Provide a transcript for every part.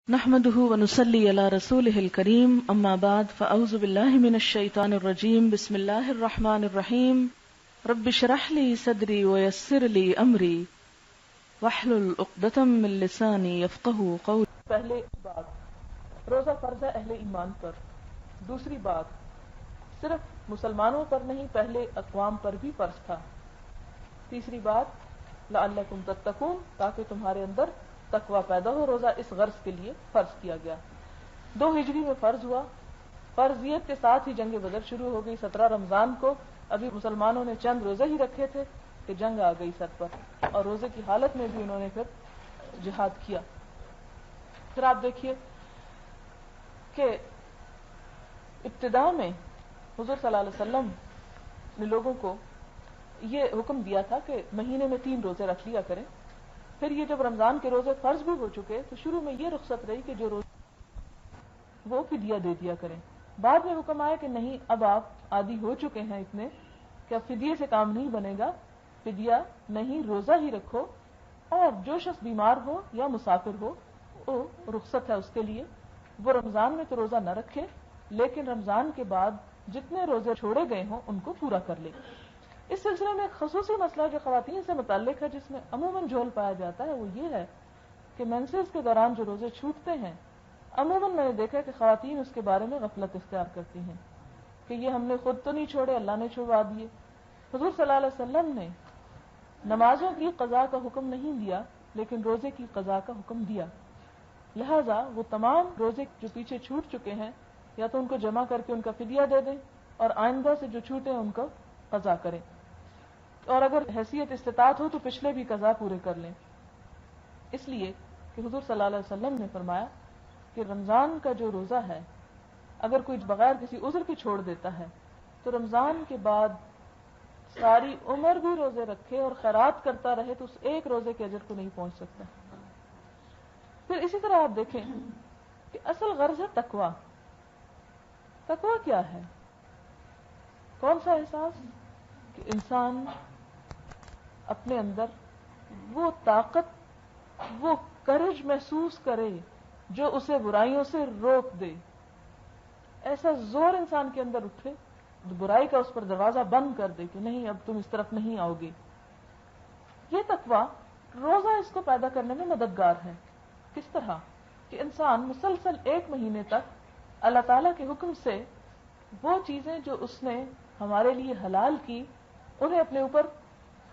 نحمده ونصلي على رسوله الكريم اما بعد فاعوذ بالله من الشيطان الرجيم بسم الله الرحمن الرحيم رب اشرح لي صدري ويسر لي امري واحلل عقدة من لساني يفقهوا قولي۔ پہلے بات روزہ فرض ہے اہل ایمان پر۔ دوسری بات صرف مسلمانوں پر نہیں، پہلے اقوام پر بھی فرض تھا۔ تیسری بات لعلکم تتقون، تاکہ تمہارے اندر تقوی پیدا ہو۔ روزہ اس غرض کے لیے فرض کیا گیا۔ 2 ہجری میں فرض ہوا۔ فرضیت کے ساتھ ہی جنگ بدر شروع ہو گئی 17 رمضان کو۔ ابھی مسلمانوں نے چند روزے ہی رکھے تھے کہ جنگ آ گئی سر پر، اور روزے کی حالت میں بھی انہوں نے پھر جہاد کیا۔ پھر آپ دیکھیے کہ ابتدا میں حضور صلی اللہ علیہ وسلم نے لوگوں کو یہ حکم دیا تھا کہ مہینے میں 3 روزے رکھ لیا کریں۔ پھر یہ جب رمضان کے روزے فرض بھی ہو چکے تو شروع میں یہ رخصت رہی کہ جو روزے وہ فدیہ دے دیا کریں۔ بعد میں حکم آیا کہ نہیں، اب آپ عادی ہو چکے ہیں اتنے کہ اب فدیے سے کام نہیں بنے گا، فدیہ نہیں، روزہ ہی رکھو، اور جو شخص بیمار ہو یا مسافر ہو وہ رخصت ہے اس کے لیے، وہ رمضان میں تو روزہ نہ رکھے، لیکن رمضان کے بعد جتنے روزے چھوڑے گئے ہوں ان کو پورا کر لے۔ اس سلسلے میں ایک خصوصی مسئلہ جو خواتین سے متعلق ہے، جس میں عموماً جھول پایا جاتا ہے، وہ یہ ہے کہ مینسز کے دوران جو روزے چھوٹتے ہیں، عموماً میں نے دیکھا کہ خواتین اس کے بارے میں غفلت اختیار کرتی ہیں کہ یہ ہم نے خود تو نہیں چھوڑے، اللہ نے چھڑوا دیے۔ حضور صلی اللہ علیہ وسلم نے نمازوں کی قضاء کا حکم نہیں دیا، لیکن روزے کی قضاء کا حکم دیا۔ لہذا وہ تمام روزے جو پیچھے چھوٹ چکے ہیں، یا تو ان کو جمع کر کے ان کا فدیہ دے دیں، اور آئندہ سے جو چھوٹے ہیں ان کو قضا کریں، اور اگر حیثیت استطاعت ہو تو پچھلے بھی قضا پورے کر لیں۔ اس لیے کہ حضور صلی اللہ علیہ وسلم نے فرمایا کہ رمضان کا جو روزہ ہے، اگر کوئی بغیر کسی عذر کے چھوڑ دیتا ہے تو رمضان کے بعد ساری عمر بھی روزے رکھے اور خیرات کرتا رہے تو اس ایک روزے کے اجر کو نہیں پہنچ سکتا۔ پھر اسی طرح آپ دیکھیں کہ اصل غرض ہے تقوی۔ تقوی کیا ہے؟ کون سا احساس؟ کہ انسان اپنے اندر وہ طاقت، وہ کرج محسوس کرے جو اسے برائیوں سے روک دے۔ ایسا زور انسان کے اندر اٹھے برائی کا اس پر دروازہ بند کر دے کہ نہیں، اب تم اس طرف نہیں آؤ گے۔ یہ تقوی روزہ اس کو پیدا کرنے میں مددگار ہے۔ کس طرح؟ کہ انسان مسلسل 1 مہینے تک اللہ تعالیٰ کے حکم سے وہ چیزیں جو اس نے ہمارے لیے حلال کی انہیں اپنے اوپر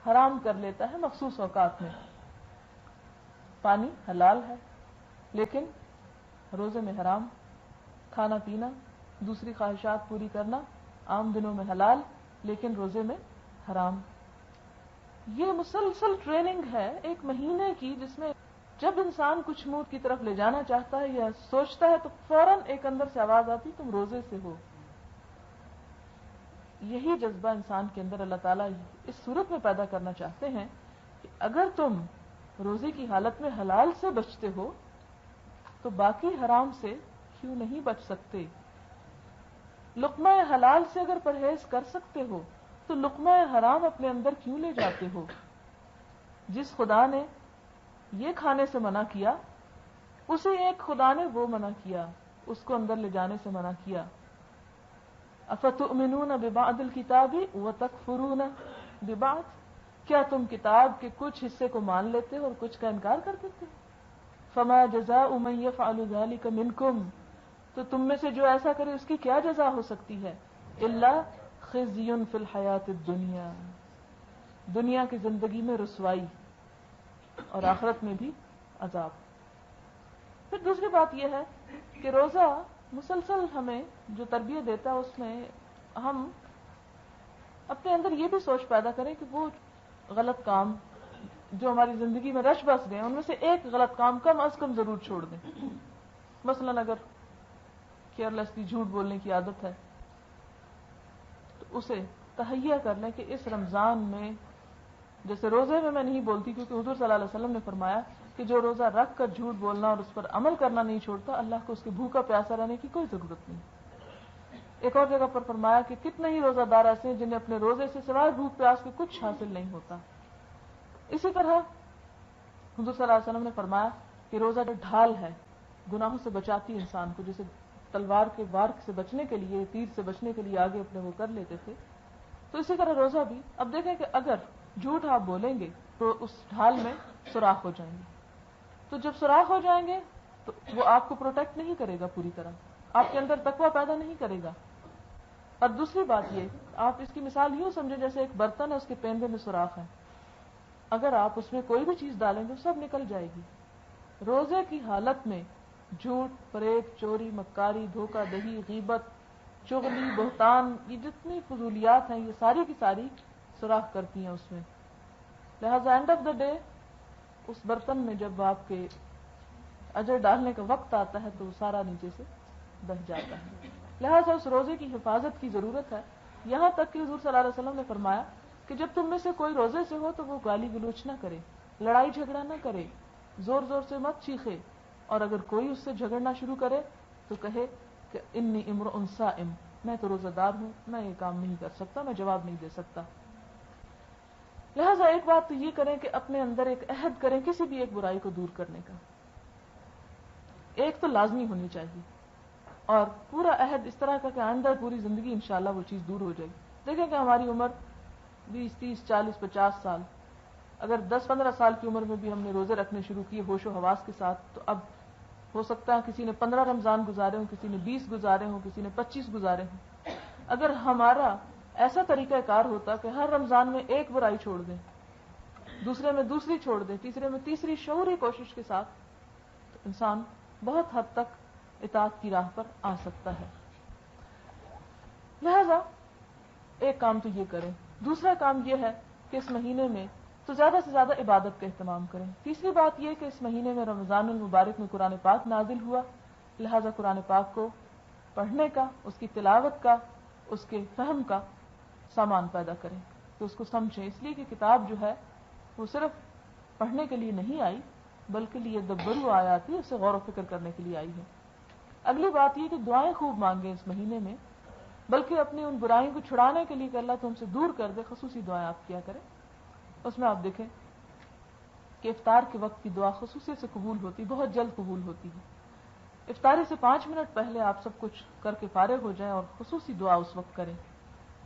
حرام کر لیتا ہے مخصوص اوقات میں۔ پانی حلال ہے لیکن روزے میں حرام، کھانا پینا، دوسری خواہشات پوری کرنا عام دنوں میں حلال لیکن روزے میں حرام۔ یہ مسلسل ٹریننگ ہے 1 مہینے کی، جس میں جب انسان کچھ منہ کی طرف لے جانا چاہتا ہے یا سوچتا ہے تو فوراً ایک اندر سے آواز آتی تم روزے سے ہو۔ یہی جذبہ انسان کے اندر اللہ تعالیٰ اس صورت میں پیدا کرنا چاہتے ہیں کہ اگر تم روزے کی حالت میں حلال سے بچتے ہو تو باقی حرام سے کیوں نہیں بچ سکتے؟ لقمہ حلال سے اگر پرہیز کر سکتے ہو تو لقمہ حرام اپنے اندر کیوں لے جاتے ہو؟ جس خدا نے یہ کھانے سے منع کیا، اسی ایک خدا نے وہ منع کیا، اس کو اندر لے جانے سے منع کیا۔ افتؤمنون ببعض الکتاب وتکفرون ببعض، کیا تم کتاب کے کچھ حصے کو مان لیتے ہو اور کچھ کا انکار کر دیتے ہو؟ فما جزاء من یفعل ذلک منکم، تو تم میں سے جو ایسا کرے اس کی کیا جزا ہو سکتی ہے؟ الا خزی فی الحیات الدنیا، دنیا کی زندگی میں رسوائی اور آخرت میں بھی عذاب۔ پھر دوسری بات یہ ہے کہ روزہ مسلسل ہمیں جو تربیت دیتا ہے، اس میں ہم اپنے اندر یہ بھی سوچ پیدا کریں کہ وہ غلط کام جو ہماری زندگی میں رش بس گئے ان میں سے ایک غلط کام کم از کم ضرور چھوڑ دیں۔ مثلا اگر کیئرلیسلی جھوٹ بولنے کی عادت ہے تو اسے تہیہ کر لیں کہ اس رمضان میں، جیسے روزے میں نہیں بولتی، کیونکہ حضور صلی اللہ علیہ وسلم نے فرمایا کہ جو روزہ رکھ کر جھوٹ بولنا اور اس پر عمل کرنا نہیں چھوڑتا، اللہ کو اس کے بھوکا پیاسا رہنے کی کوئی ضرورت نہیں۔ ایک اور جگہ پر فرمایا کہ کتنے ہی روزہ دار ایسے ہیں جنہیں اپنے روزے سے سوائے بھوک پیاس کے کچھ حاصل نہیں ہوتا۔ اسی طرح حضور صلی اللہ علیہ وسلم نے فرمایا کہ روزہ جو ڈھال ہے، گناہوں سے بچاتی انسان کو، جیسے تلوار کے وار سے بچنے کے لیے، تیر سے بچنے کے لیے آگے اپنے وہ کر لیتے تھے، تو اسی طرح روزہ بھی. اب دیکھیں کہ اگر جھوٹ آپ بولیں گے تو اس ڈھال میں سوراخ ہو جائیں گے. تو جب سوراخ ہو جائیں گے تو وہ آپ کو پروٹیکٹ نہیں کرے گا پوری طرح، آپ کے اندر تقویٰ پیدا نہیں کرے گا. اور دوسری بات یہ، آپ اس کی مثال یوں سمجھیں جیسے ایک برتن ہے، اس کے پیندے میں سوراخ ہے، اگر آپ اس میں کوئی بھی چیز ڈالیں گے سب نکل جائے گی. روزے کی حالت میں جھوٹ، فریب، چوری، مکاری، دھوکہ دہی، غیبت، چغلی، بہتان، یہ جتنی فضولیات ہیں یہ ساری کی ساری سوراخ کرتی ہیں اس میں. لہذا اینڈ آف دا ڈے اس برتن میں جب آپ کے اجر ڈالنے کا وقت آتا ہے تو وہ سارا نیچے سے بہ جاتا ہے. لہذا اس روزے کی حفاظت کی ضرورت ہے. یہاں تک کہ حضور صلی اللہ علیہ وسلم نے فرمایا کہ جب تم میں سے کوئی روزے سے ہو تو وہ گالی گلوچ نہ کرے، لڑائی جھگڑا نہ کرے، زور زور سے مت چیخے، اور اگر کوئی اس سے جھگڑنا شروع کرے تو کہے کہ انی امرؤ صائم، میں تو روزہ دار ہوں، میں یہ کام نہیں کر سکتا، میں جواب نہیں دے سکتا. لہذا ایک بات تو یہ کریں کہ اپنے اندر ایک عہد کریں کسی بھی ایک برائی کو دور کرنے کا، ایک تو لازمی ہونی چاہیے، اور پورا عہد اس طرح کا کہ آئندہ پوری زندگی انشاءاللہ وہ چیز دور ہو جائے گی. دیکھیں کہ ہماری عمر 20، 30، 40، 50 سال، اگر 10، 15 سال کی عمر میں بھی ہم نے روزے رکھنے شروع کیے ہوش و حواس کے ساتھ، تو اب ہو سکتا ہے کسی نے 15 رمضان گزارے ہوں، کسی نے 20 گزارے ہوں، کسی نے 25 گزارے ہوں. اگر ہمارا ایسا طریقہ کار ہوتا کہ ہر رمضان میں ایک برائی چھوڑ دیں، دوسرے میں دوسری چھوڑ دیں، تیسرے میں تیسری، شعوری کوشش کے ساتھ، تو انسان بہت حد تک اطاعت کی راہ پر آ سکتا ہے. لہذا ایک کام تو یہ کریں. دوسرا کام یہ ہے کہ اس مہینے میں تو زیادہ سے زیادہ عبادت کا اہتمام کریں. تیسری بات یہ کہ اس مہینے میں رمضان المبارک میں قرآن پاک نازل ہوا، لہذا قرآن پاک کو پڑھنے کا، اس کی تلاوت کا، اس کے فہم کا سامان پیدا کریں، تو اس کو سمجھیں. اس لیے کہ کتاب جو ہے وہ صرف پڑھنے کے لیے نہیں آئی بلکہ لیدبروا آیاتہ، اسے غور و فکر کرنے کے لیے آئی ہے. اگلی بات یہ کہ دعائیں خوب مانگیں اس مہینے میں، بلکہ اپنی ان برائیوں کو چھڑانے کے لیے کہ اللہ تم سے دور کر دے، خصوصی دعائیں آپ کیا کریں. اس میں آپ دیکھیں کہ افطار کے وقت کی دعا خصوصیت سے قبول ہوتی، بہت جلد قبول ہوتی ہے. افطاری سے 5 منٹ پہلے آپ سب کچھ کر کے فارغ ہو جائیں اور خصوصی دعا اس وقت کریں.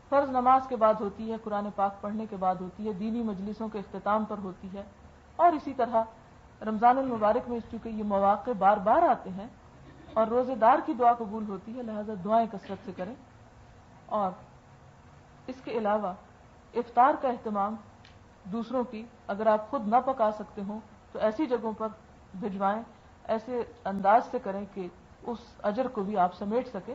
فرض نماز کے بعد ہوتی ہے، قرآن پاک پڑھنے کے بعد ہوتی ہے، دینی مجلسوں کے اختتام پر ہوتی ہے، اور اسی طرح رمضان المبارک میں چونکہ یہ مواقع بار بار آتے ہیں اور روزے دار کی دعا قبول ہوتی ہے، لہذا دعائیں کثرت سے کریں. اور اس کے علاوہ افطار کا اہتمام دوسروں کی، اگر آپ خود نہ پکا سکتے ہوں تو ایسی جگہوں پر بھجوائیں، ایسے انداز سے کریں کہ اس اجر کو بھی آپ سمیٹ سکیں.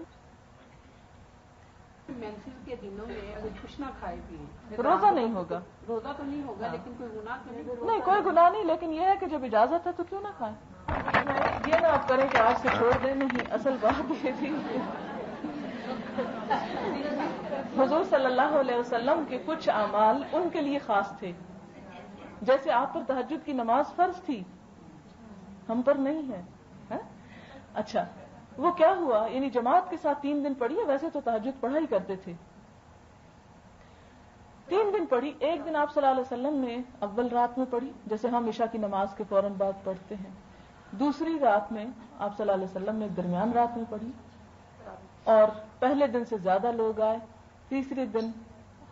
مینسز کے دنوں میں اگر کچھ نہ کھائے پیے روزہ نہیں ہوگا، روزہ تو نہیں ہوگا، لیکن کوئی گناہ تو نہیں، کوئی گناہ نہیں، لیکن یہ ہے کہ جب اجازت ہے تو کیوں نہ کھائیں. یہ نہ آپ کریں کہ آج سے چھوڑ دیں، نہیں، اصل بات یہ تھی حضور صلی اللہ علیہ وسلم کے کچھ اعمال ان کے لیے خاص تھے. جیسے آپ پر تہجد کی نماز فرض تھی، ہم پر نہیں ہے. اچھا، وہ کیا ہوا؟ یعنی جماعت کے ساتھ 3 دن پڑھی ہے، ویسے تو تہجد پڑھا ہی کرتے تھے. 3 دن پڑھی. ایک دن آپ صلی اللہ علیہ وسلم نے اول رات میں پڑھی، جیسے ہم عشاء کی نماز کے فوراً بعد پڑھتے ہیں. دوسری رات میں آپ صلی اللہ علیہ وسلم نے درمیان رات میں پڑھی، اور پہلے دن سے زیادہ لوگ آئے. تیسرے دن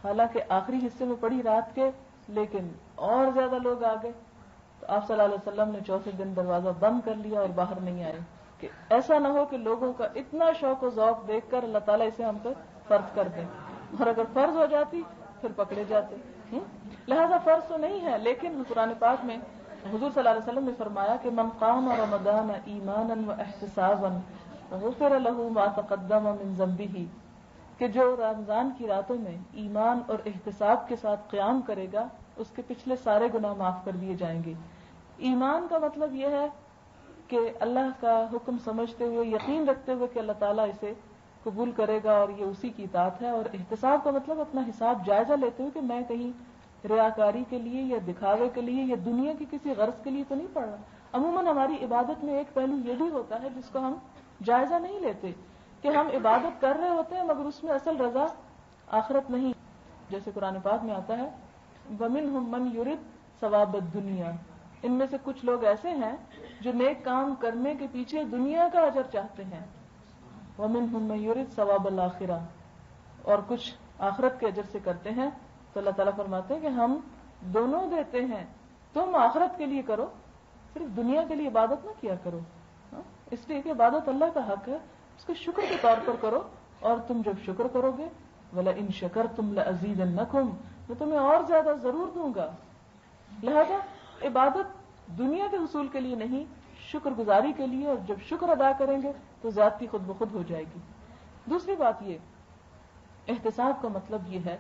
حالانکہ آخری حصے میں پڑھی رات کے، لیکن اور زیادہ لوگ آ گئے، تو آپ صلی اللہ علیہ وسلم نے چوتھے دن دروازہ بند کر لیا اور باہر نہیں آئے، کہ ایسا نہ ہو کہ لوگوں کا اتنا شوق و ذوق دیکھ کر اللہ تعالیٰ اسے ہم پر فرض کر دیں، اور اگر فرض ہو جاتی پھر پکڑے جاتے. لہذا فرض تو نہیں ہے، لیکن قرآن پاک میں حضور صلی اللہ علیہ وسلم نے فرمایا کہ من قام رمضان ایمانا واحتسابا غفر له ما تقدم من ذنبه، کہ جو رمضان کی راتوں میں ایمان اور احتساب کے ساتھ قیام کرے گا اس کے پچھلے سارے گناہ معاف کر دیے جائیں گے. ایمان کا مطلب یہ ہے کہ اللہ کا حکم سمجھتے ہوئے، یقین رکھتے ہوئے کہ اللہ تعالیٰ اسے قبول کرے گا اور یہ اسی کی اطاعت ہے. اور احتساب کا مطلب اپنا حساب جائزہ لیتے ہوئے کہ میں کہیں ریاکاری کے لیے یا دکھاوے کے لیے یا دنیا کی کسی غرض کے لیے تو نہیں پڑھ رہا. عموماً ہماری عبادت میں ایک پہلو یہ بھی ہوتا ہے جس کو ہم جائزہ نہیں لیتے، کہ ہم عبادت کر رہے ہوتے ہیں مگر اس میں اصل رضا آخرت نہیں. جیسے قرآن پاک میں آتا ہے وَمِنْهُمْ مَنْ يُرِدْ ثَوَابَ الدُّنْيَا، ان میں سے کچھ لوگ ایسے ہیں جو نیک کام کرنے کے پیچھے دنیا کا اجر چاہتے ہیں. وَمِنْهُمْ مَن يُرِدْ ثَوَابَ الْآخِرَةِ، اور کچھ آخرت کے اجر سے کرتے ہیں. تو اللہ تعالیٰ فرماتے ہیں کہ ہم دونوں دیتے ہیں. تم آخرت کے لیے کرو، صرف دنیا کے لیے عبادت نہ کیا کرو. اس لیے کہ عبادت اللہ کا حق ہے، اس کو شکر کے طور پر کرو. اور تم جب شکر کرو گے وَلَئِن شَكَرْتُمْ لَأَزِيدَنَّكُمْ، میں تمہیں اور زیادہ ضرور دوں گا. لہذا عبادت دنیا کے حصول کے لیے نہیں، شکر گزاری کے لیے. اور جب شکر ادا کریں گے تو زیادتی خود بخود ہو جائے گی. دوسری بات یہ، احتساب کا مطلب یہ ہے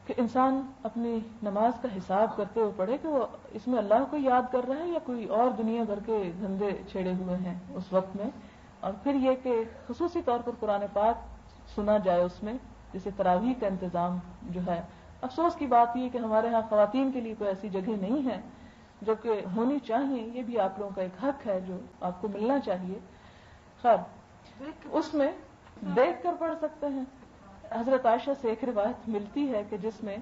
کہ انسان اپنی نماز کا حساب کرتے ہوئے پڑھے کہ وہ اس میں اللہ کو یاد کر رہا ہے یا کوئی اور دنیا بھر کے دھندے چھیڑے ہوئے ہیں اس وقت میں. اور پھر یہ کہ خصوصی طور پر قرآن پاک سنا جائے اس میں، جیسے تراویح کا انتظام جو ہے. افسوس کی بات یہ کہ ہمارے ہاں خواتین کے لیے کوئی ایسی جگہ نہیں ہے جو کہ ہونی چاہیے. یہ بھی آپ لوگوں کا ایک حق ہے جو آپ کو ملنا چاہیے. خیر اس میں دیکھ کر پڑھ سکتے ہیں. حضرت عائشہ سے ایک روایت ملتی ہے کہ جس میں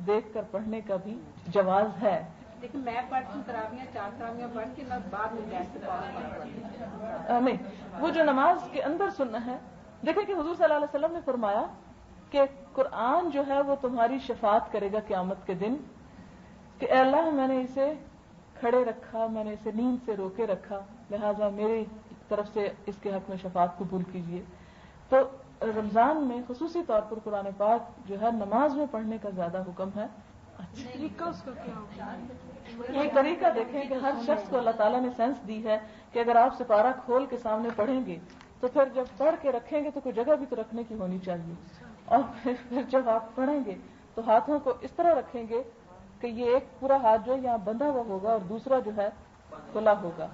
دیکھ کر پڑھنے کا بھی جواز ہے. لیکن میں پڑھتی ہوں تراویحیں 4 تراویحیں پڑھ کے میں بعد میں بیٹھ کے پڑھتی نہیں، وہ جو نماز کے اندر سننا ہے. دیکھیں کہ حضور صلی اللہ علیہ وسلم نے فرمایا کہ قرآن جو ہے وہ تمہاری شفاعت کرے گا قیامت کے دن کہ اے اللہ میں نے اسے کھڑے رکھا، میں نے اسے نیند سے روکے رکھا، لہذا میری طرف سے اس کے حق میں شفاعت قبول کیجیے. تو رمضان میں خصوصی طور پر قرآن پاک جو ہے نماز میں پڑھنے کا زیادہ حکم ہے. ایک طریقہ دیکھیں کہ ہر شخص کو اللہ تعالیٰ نے سینس دی ہے کہ اگر آپ سپارہ کھول کے سامنے پڑھیں گے تو پھر جب پڑھ کے رکھیں گے تو کوئی جگہ بھی تو رکھنے کی ہونی چاہیے. اور پھر جب آپ پڑھیں گے تو ہاتھوں کو اس طرح رکھیں گے کہ یہ ایک پورا ہاتھ جو ہے یہاں بندھا ہوا ہوگا اور دوسرا جو ہے کھلا ہوگا.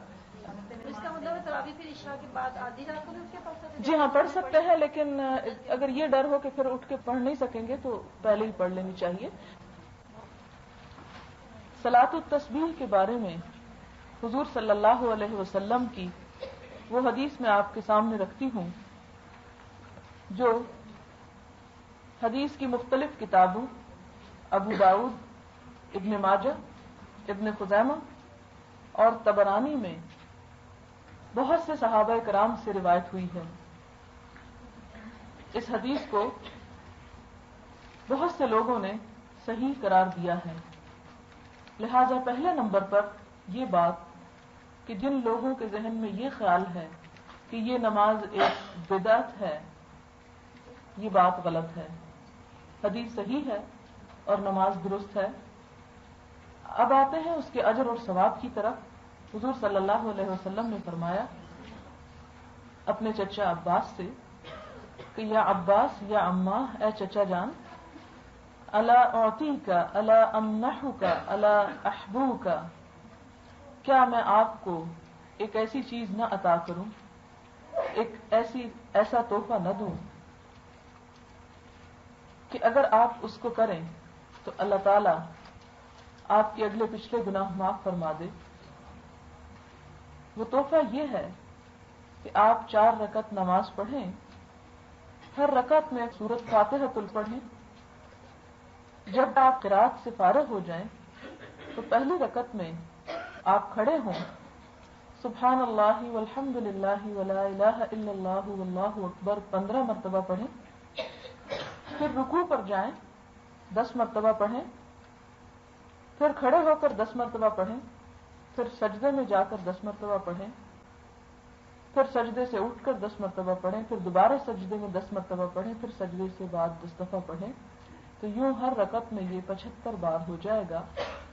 اس کا مطلب تراویح پھر عشاء کے بعد آدھی رات کو بھی اٹھ کے پڑھ سکتے ہیں؟ جی ہاں پڑھ سکتے ہیں، لیکن اگر یہ ڈر ہو کہ پھر اٹھ کے پڑھ نہیں سکیں گے تو پہلے ہی پڑھ لینی چاہیے. صلاۃ التسبیح کے بارے میں حضور صلی اللہ علیہ وسلم کی وہ حدیث میں آپ کے سامنے رکھتی ہوں جو حدیث کی مختلف کتابوں ابو داؤد، ابن ماجہ، ابن خزیمہ اور طبرانی میں بہت سے صحابہ کرام سے روایت ہوئی ہے. اس حدیث کو بہت سے لوگوں نے صحیح قرار دیا ہے. لہذا پہلے نمبر پر یہ بات کہ جن لوگوں کے ذہن میں یہ خیال ہے کہ یہ نماز ایک بدعت ہے، یہ بات غلط ہے. حدیث صحیح ہے اور نماز درست ہے. اب آتے ہیں اس کے اجر اور ثواب کی طرف. حضور صلی اللہ علیہ وسلم نے فرمایا اپنے چچا عباس سے کہ یا عباس یا اماں، اے چچا جان، الا اعطیکا الا امنحکا الا احبوکا، کیا میں آپ کو ایک ایسی چیز نہ عطا کروں، ایک ایسا تحفہ نہ دوں کہ اگر آپ اس کو کریں تو اللہ تعالی آپ کے اگلے پچھلے گناہ معاف فرما دے. وہ تحفہ یہ ہے کہ آپ 4 رکعت نماز پڑھیں، ہر رکعت میں سورۃ فاتحہ پڑھیں. جب آپ قرات سے فارغ ہو جائیں تو پہلی رکعت میں آپ کھڑے ہوں، سبحان اللہ والحمد للہ ولا الہ الا اللہ واللہ اکبر 15 مرتبہ پڑھیں. پھر رکوع پر جائیں، 10 مرتبہ پڑھیں. پھر کھڑے ہو کر 10 مرتبہ پڑھیں. پھر سجدے میں جا کر 10 مرتبہ پڑھیں. پھر سجدے سے اٹھ کر 10 مرتبہ پڑھیں. پھر دوبارہ سجدے میں 10 مرتبہ پڑھیں. پھر سجدے سے بعد 10 دفعہ پڑھیں. تو یوں ہر رکعت میں یہ 75 بار ہو جائے گا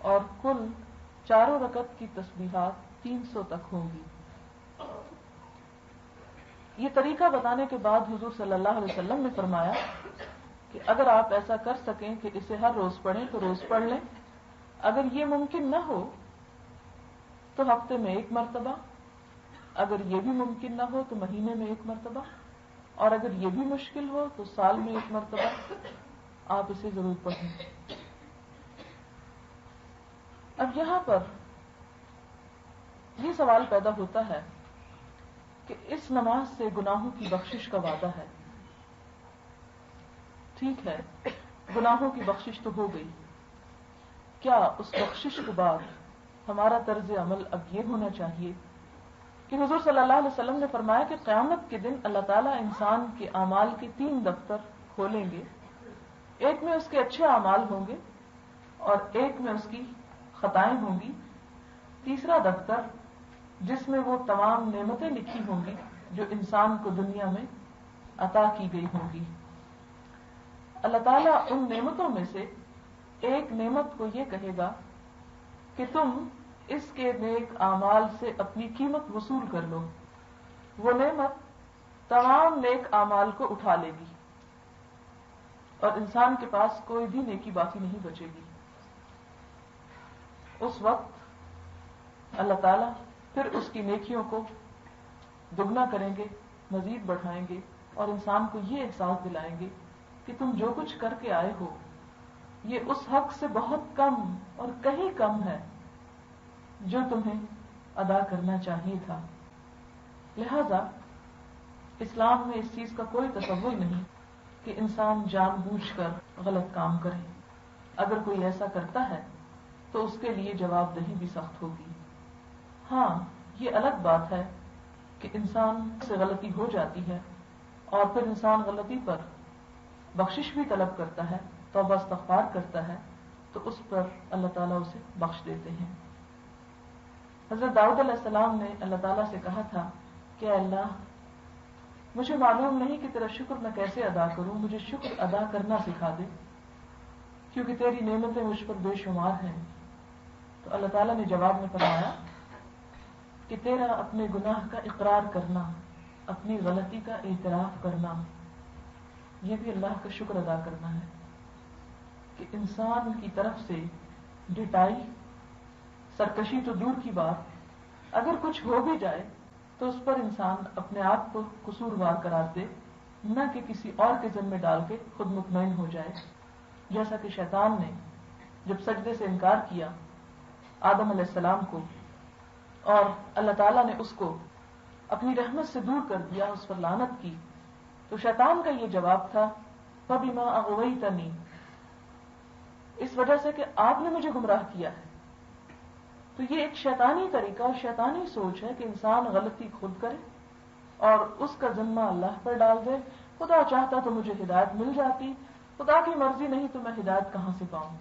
اور کل 4 رکعت کی تسبیحات 300 تک ہوں گی. یہ طریقہ بتانے کے بعد حضور صلی اللہ علیہ وسلم نے فرمایا کہ اگر آپ ایسا کر سکیں کہ اسے ہر روز پڑھیں تو روز پڑھ لیں. اگر یہ ممکن نہ ہو تو ہفتے میں 1 مرتبہ، اگر یہ بھی ممکن نہ ہو تو مہینے میں 1 مرتبہ، اور اگر یہ بھی مشکل ہو تو سال میں 1 مرتبہ آپ اسے ضرور پڑھیں. اب یہاں پر یہ سوال پیدا ہوتا ہے کہ اس نماز سے گناہوں کی بخشش کا وعدہ ہے. ٹھیک ہے، گناہوں کی بخشش تو ہو گئی، کیا اس بخشش کے بعد ہمارا طرز عمل اب یہ ہونا چاہیے کہ حضور صلی اللہ علیہ وسلم نے فرمایا کہ قیامت کے دن اللہ تعالیٰ انسان کے اعمال کے 3 دفتر کھولیں گے. ایک میں اس کے اچھے اعمال ہوں گے اور ایک میں اس کی خطائیں ہوں گی. تیسرا دفتر جس میں وہ تمام نعمتیں لکھی ہوں گی جو انسان کو دنیا میں عطا کی گئی ہوں گی. اللہ تعالیٰ ان نعمتوں میں سے ایک نعمت کو یہ کہے گا کہ تم اس کے نیک اعمال سے اپنی قیمت وصول کر لو. وہ نعمت تمام نیک اعمال کو اٹھا لے گی اور انسان کے پاس کوئی بھی نیکی باقی نہیں بچے گی. اس وقت اللہ تعالیٰ پھر اس کی نیکیوں کو دگنا کریں گے، مزید بڑھائیں گے اور انسان کو یہ احساس دلائیں گے کہ تم جو کچھ کر کے آئے ہو یہ اس حق سے بہت کم اور کہیں کم ہے جو تمہیں ادا کرنا چاہیے تھا. لہذا اسلام میں اس چیز کا کوئی تصور نہیں کہ انسان جان بوجھ کر غلط کام کرے. اگر کوئی ایسا کرتا ہے تو اس کے لیے جواب دہی بھی سخت ہوگی. ہاں، یہ الگ بات ہے کہ انسان سے غلطی ہو جاتی ہے اور پھر انسان غلطی پر بخشش بھی طلب کرتا ہے، توبہ استغفار کرتا ہے، تو اس پر اللہ تعالیٰ اسے بخش دیتے ہیں. حضرت داؤد علیہ السلام نے اللہ تعالیٰ سے کہا تھا کہ اللہ مجھے معلوم نہیں کہ تیرا شکر میں کیسے ادا کروں، مجھے شکر ادا کرنا سکھا دے کیونکہ تیری نعمتیں مجھ پر بے شمار ہیں. تو اللہ تعالیٰ نے جواب میں فرمایا کہ تیرا اپنے گناہ کا اقرار کرنا، اپنی غلطی کا اعتراف کرنا، یہ بھی اللہ کا شکر ادا کرنا ہے کہ انسان کی طرف سے ڈٹائی، سرکشی تو دور کی بات، اگر کچھ ہو بھی جائے تو اس پر انسان اپنے آپ کو قصوروار قرار دے، نہ کہ کسی اور کے ذمہ ڈال کے خود مطمئن ہو جائے. جیسا کہ شیطان نے جب سجدے سے انکار کیا آدم علیہ السلام کو اور اللہ تعالیٰ نے اس کو اپنی رحمت سے دور کر دیا، اس پر لعنت کی، تو شیطان کا یہ جواب تھا فَبِمَا أَغْوَيْتَنِي، اس وجہ سے کہ آپ نے مجھے گمراہ کیا ہے. تو یہ ایک شیطانی طریقہ اور شیطانی سوچ ہے کہ انسان غلطی خود کرے اور اس کا ذمہ اللہ پر ڈال دے. خدا چاہتا تو مجھے ہدایت مل جاتی، خدا کی مرضی نہیں تو میں ہدایت کہاں سے پاؤں.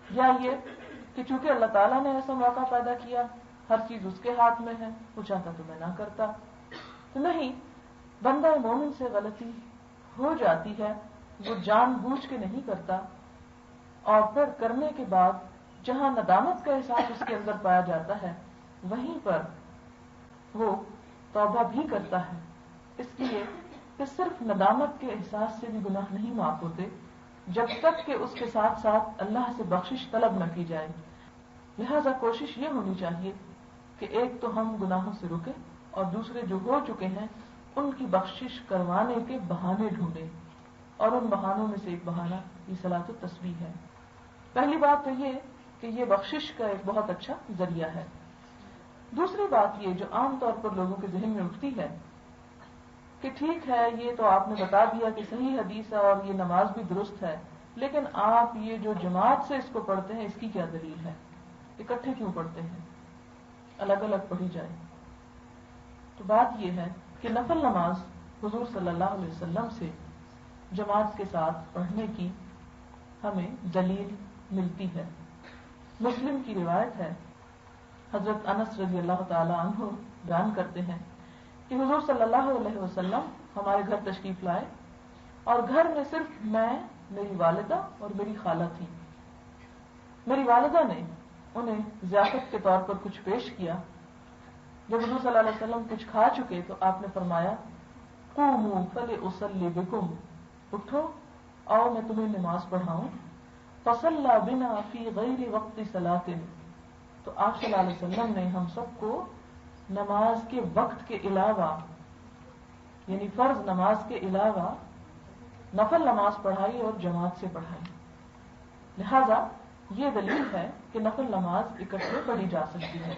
یا یہ کہ چونکہ اللہ تعالیٰ نے ایسا موقع پیدا کیا، ہر چیز اس کے ہاتھ میں ہے، وہ چاہتا تو میں نہ کرتا. تو نہیں، بندہ مومن سے غلطی ہو جاتی ہے، وہ جان بوجھ کے نہیں کرتا، اور پھر کرنے کے بعد جہاں ندامت کا احساس اس کے اندر پایا جاتا ہے وہیں پر وہ توبہ بھی کرتا ہے. اس لیے کہ صرف ندامت کے احساس سے بھی گناہ نہیں معاف ہوتے جب تک کہ اس کے ساتھ ساتھ اللہ سے بخشش طلب نہ کی جائے. لہذا کوشش یہ ہونی چاہیے کہ ایک تو ہم گناہوں سے رکیں اور دوسرے جو ہو چکے ہیں ان کی بخشش کروانے کے بہانے ڈھونڈیں، اور ان بہانوں میں سے ایک بہانہ یہ صلاۃ التسبیح ہے. پہلی بات تو یہ کہ یہ بخشش کا ایک بہت اچھا ذریعہ ہے. دوسری بات یہ جو عام طور پر لوگوں کے ذہن میں اٹھتی ہے کہ ٹھیک ہے یہ تو آپ نے بتا دیا کہ صحیح حدیث ہے اور یہ نماز بھی درست ہے، لیکن آپ یہ جو جماعت سے اس کو پڑھتے ہیں اس کی کیا دلیل ہے؟ اکٹھے کیوں پڑھتے ہیں؟ الگ الگ پڑھی جائے. تو بات یہ ہے کہ نفل نماز حضور صلی اللہ علیہ وسلم سے جماعت کے ساتھ پڑھنے کی ہمیں دلیل ملتی ہے. مسلم کی روایت ہے، حضرت انس رضی اللہ تعالی عنہ بیان کرتے ہیں کہ حضور صلی اللہ علیہ وسلم ہمارے گھر تشریف لائے اور گھر میں صرف میں، میری والدہ اور میری خالہ تھی. میری والدہ نے انہیں ضیافت کے طور پر کچھ پیش کیا. جب حضور صلی اللہ علیہ وسلم کچھ کھا چکے تو آپ نے فرمایا قوموا فلأصلی بکم، اٹھو آؤ میں تمہیں نماز پڑھاؤں. فصلی بنا فی غیر وقت صلاۃ، تو آپ صلی اللہ علیہ وسلم نے ہم سب کو نماز کے وقت کے علاوہ، یعنی فرض نماز کے علاوہ نفل نماز پڑھائی اور جماعت سے پڑھائی. لہذا یہ دلیل ہے کہ نفل نماز اکٹھے پڑھی جا سکتی ہے.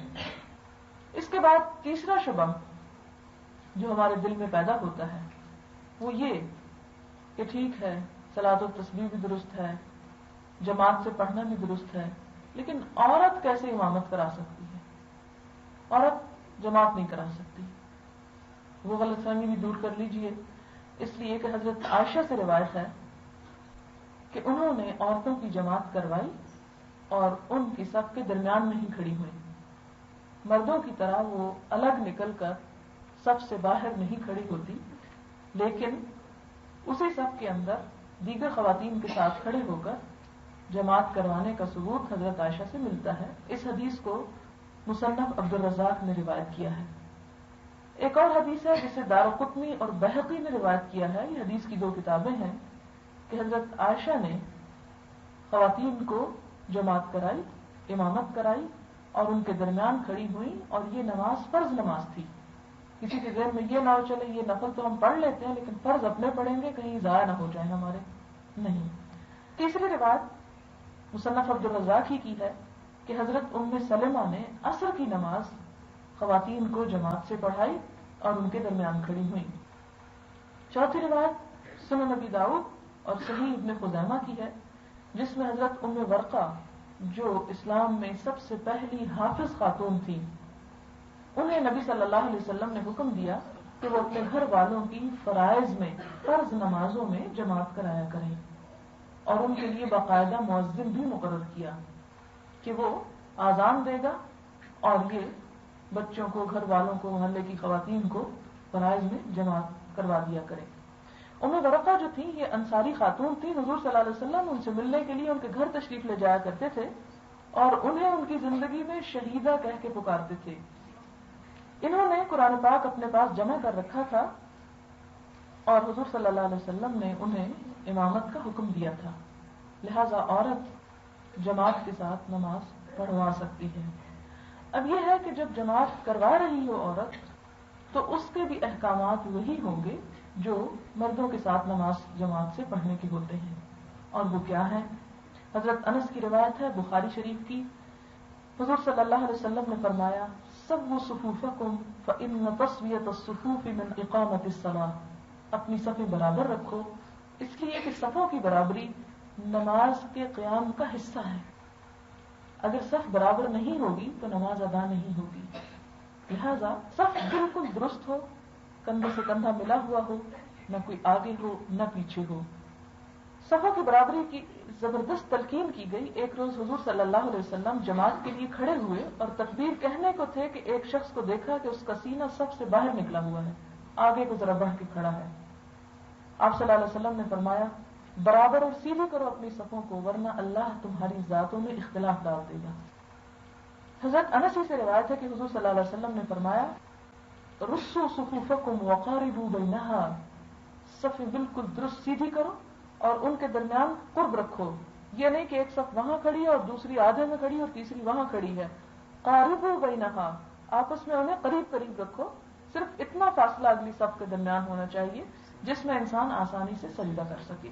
اس کے بعد تیسرا شبہ جو ہمارے دل میں پیدا ہوتا ہے وہ یہ کہ ٹھیک ہے صلاۃ التسبیح بھی درست ہے، جماعت سے پڑھنا بھی درست ہے، لیکن عورت کیسے امامت کرا سکتی ہے؟ عورت جماعت نہیں کرا سکتی. وہ غلط فہمی بھی دور کر لیجئے. اس لیے کہ حضرت عائشہ سے روایت ہے کہ انہوں نے عورتوں کی جماعت کروائی اور ان کی صف کے درمیان میں ہی کھڑی ہوئی. مردوں کی طرح وہ الگ نکل کر صف سے باہر نہیں کھڑی ہوتی، لیکن اسی صف کے اندر دیگر خواتین کے ساتھ کھڑے ہو کر جماعت کروانے کا ثبوت حضرت عائشہ سے ملتا ہے. اس حدیث کو مصنف عبدالرزاق نے روایت کیا ہے. ایک اور حدیث ہے جسے دارقطنی اور بہقی نے روایت کیا ہے. یہ حدیث کی 2 کتابیں ہیں کہ حضرت عائشہ نے خواتین کو جماعت کرائی، امامت کرائی اور ان کے درمیان کھڑی ہوئی، اور یہ نماز فرض نماز تھی. کسی کے ذہن میں یہ نہ ہو چلے یہ نفل تو ہم پڑھ لیتے ہیں لیکن فرض اپنے پڑھیں گے کہیں ضائع نہ ہو جائیں ہمارے، نہیں. تیسری روایت مصنف عبدالرزاق ہی کی ہے کہ حضرت ام سلمہ نے عصر کی نماز خواتین کو جماعت سے پڑھائی اور ان کے درمیان کھڑی ہوئی. چوتھی روایت سنن نبی داؤد اور صحیح ابن خزیمہ کی ہے جس میں حضرت ام ورقہ جو اسلام میں سب سے پہلی حافظ خاتون تھی، انہیں نبی صلی اللہ علیہ وسلم نے حکم دیا کہ وہ اپنے گھر والوں کی فرائض میں فرض نمازوں میں جماعت کرایا کریں، اور ان کے لیے باقاعدہ مؤذن بھی مقرر کیا کہ وہ آذان دے گا اور یہ بچوں کو، گھر والوں کو، محلے کی خواتین کو فرائض میں جماعت کروا دیا کریں. ام ورقہ جو تھی یہ انصاری خاتون تھی. حضور صلی اللہ علیہ وسلم ان سے ملنے کے لیے ان کے گھر تشریف لے جایا کرتے تھے اور انہیں ان کی زندگی میں شہیدہ کہہ کے پکارتے تھے. انہوں نے قرآن پاک اپنے پاس جمع کر رکھا تھا اور حضور صلی اللہ علیہ وسلم نے انہیں امامت کا حکم دیا تھا، لہذا عورت جماعت کے ساتھ نماز پڑھوا سکتی ہے. اب یہ ہے کہ جب جماعت کروا رہی ہو عورت تو اس کے بھی احکامات وہی ہوں گے جو مردوں کے ساتھ نماز جماعت سے پڑھنے کے ہوتے ہیں. اور وہ کیا ہے؟ حضرت انس کی روایت ہے بخاری شریف کی. حضور صلی اللہ علیہ وسلم نے فرمایا سووا صفوفکم فإن تسویۃ الصفوف من اقامۃ الصلاۃ. اپنی صفیں برابر رکھو، اس لیے کہ صفوں کی برابری نماز کے قیام کا حصہ ہے. اگر صف برابر نہیں ہوگی تو نماز ادا نہیں ہوگی. لہذا صف بالکل درست ہو، کندھے سے کندھا ملا ہوا ہو، نہ کوئی آگے ہو نہ پیچھے ہو. صفوں کی برابری کی زبردست تلقین کی گئی. ایک روز حضور صلی اللہ علیہ وسلم جماعت کے لیے کھڑے ہوئے اور تکبیر کہنے کو تھے کہ ایک شخص کو دیکھا کہ اس کا سینہ سب سے باہر نکلا ہوا ہے، آگے کو ذرا بڑھ کے کھڑا ہے. آپ صلی اللہ علیہ وسلم نے فرمایا برابر اور سیدھی کرو اپنی صفوں کو ورنہ اللہ تمہاری ذاتوں میں اختلاف ڈال دے گا. حضرت انس سے روایت ہے کہ حضور صلی اللہ علیہ وسلم نے فرمایا رسوا صفوفکم وقاربوا بینہا. صفیں بالکل درست سیدھی کرو اور ان کے درمیان قرب رکھو. یہ نہیں کہ ایک صف وہاں کھڑی ہے اور دوسری آدھے میں کھڑی اور تیسری وہاں کھڑی ہے. قاربوا بینہا، آپس میں انہیں قریب قریب رکھو. صرف اتنا فاصلہ اگلی صف کے درمیان ہونا چاہیے جس میں انسان آسانی سے سجدہ کر سکے.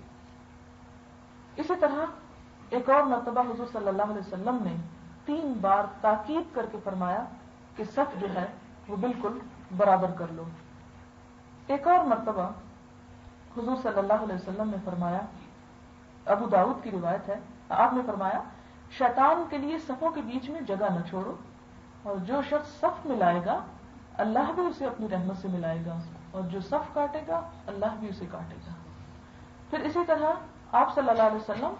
اسی طرح ایک اور مرتبہ حضور صلی اللہ علیہ وسلم نے 3 بار تاکید کر کے فرمایا کہ صف جو ہے وہ بالکل برابر کر لو. ایک اور مرتبہ حضور صلی اللہ علیہ وسلم نے فرمایا، ابو داؤد کی روایت ہے، آپ نے فرمایا شیطان کے لیے صفوں کے بیچ میں جگہ نہ چھوڑو، اور جو شخص صف ملائے گا اللہ بھی اسے اپنی رحمت سے ملائے گا، اور جو صف کاٹے گا اللہ بھی اسے کاٹے گا. پھر اسی طرح آپ صلی اللہ علیہ وسلم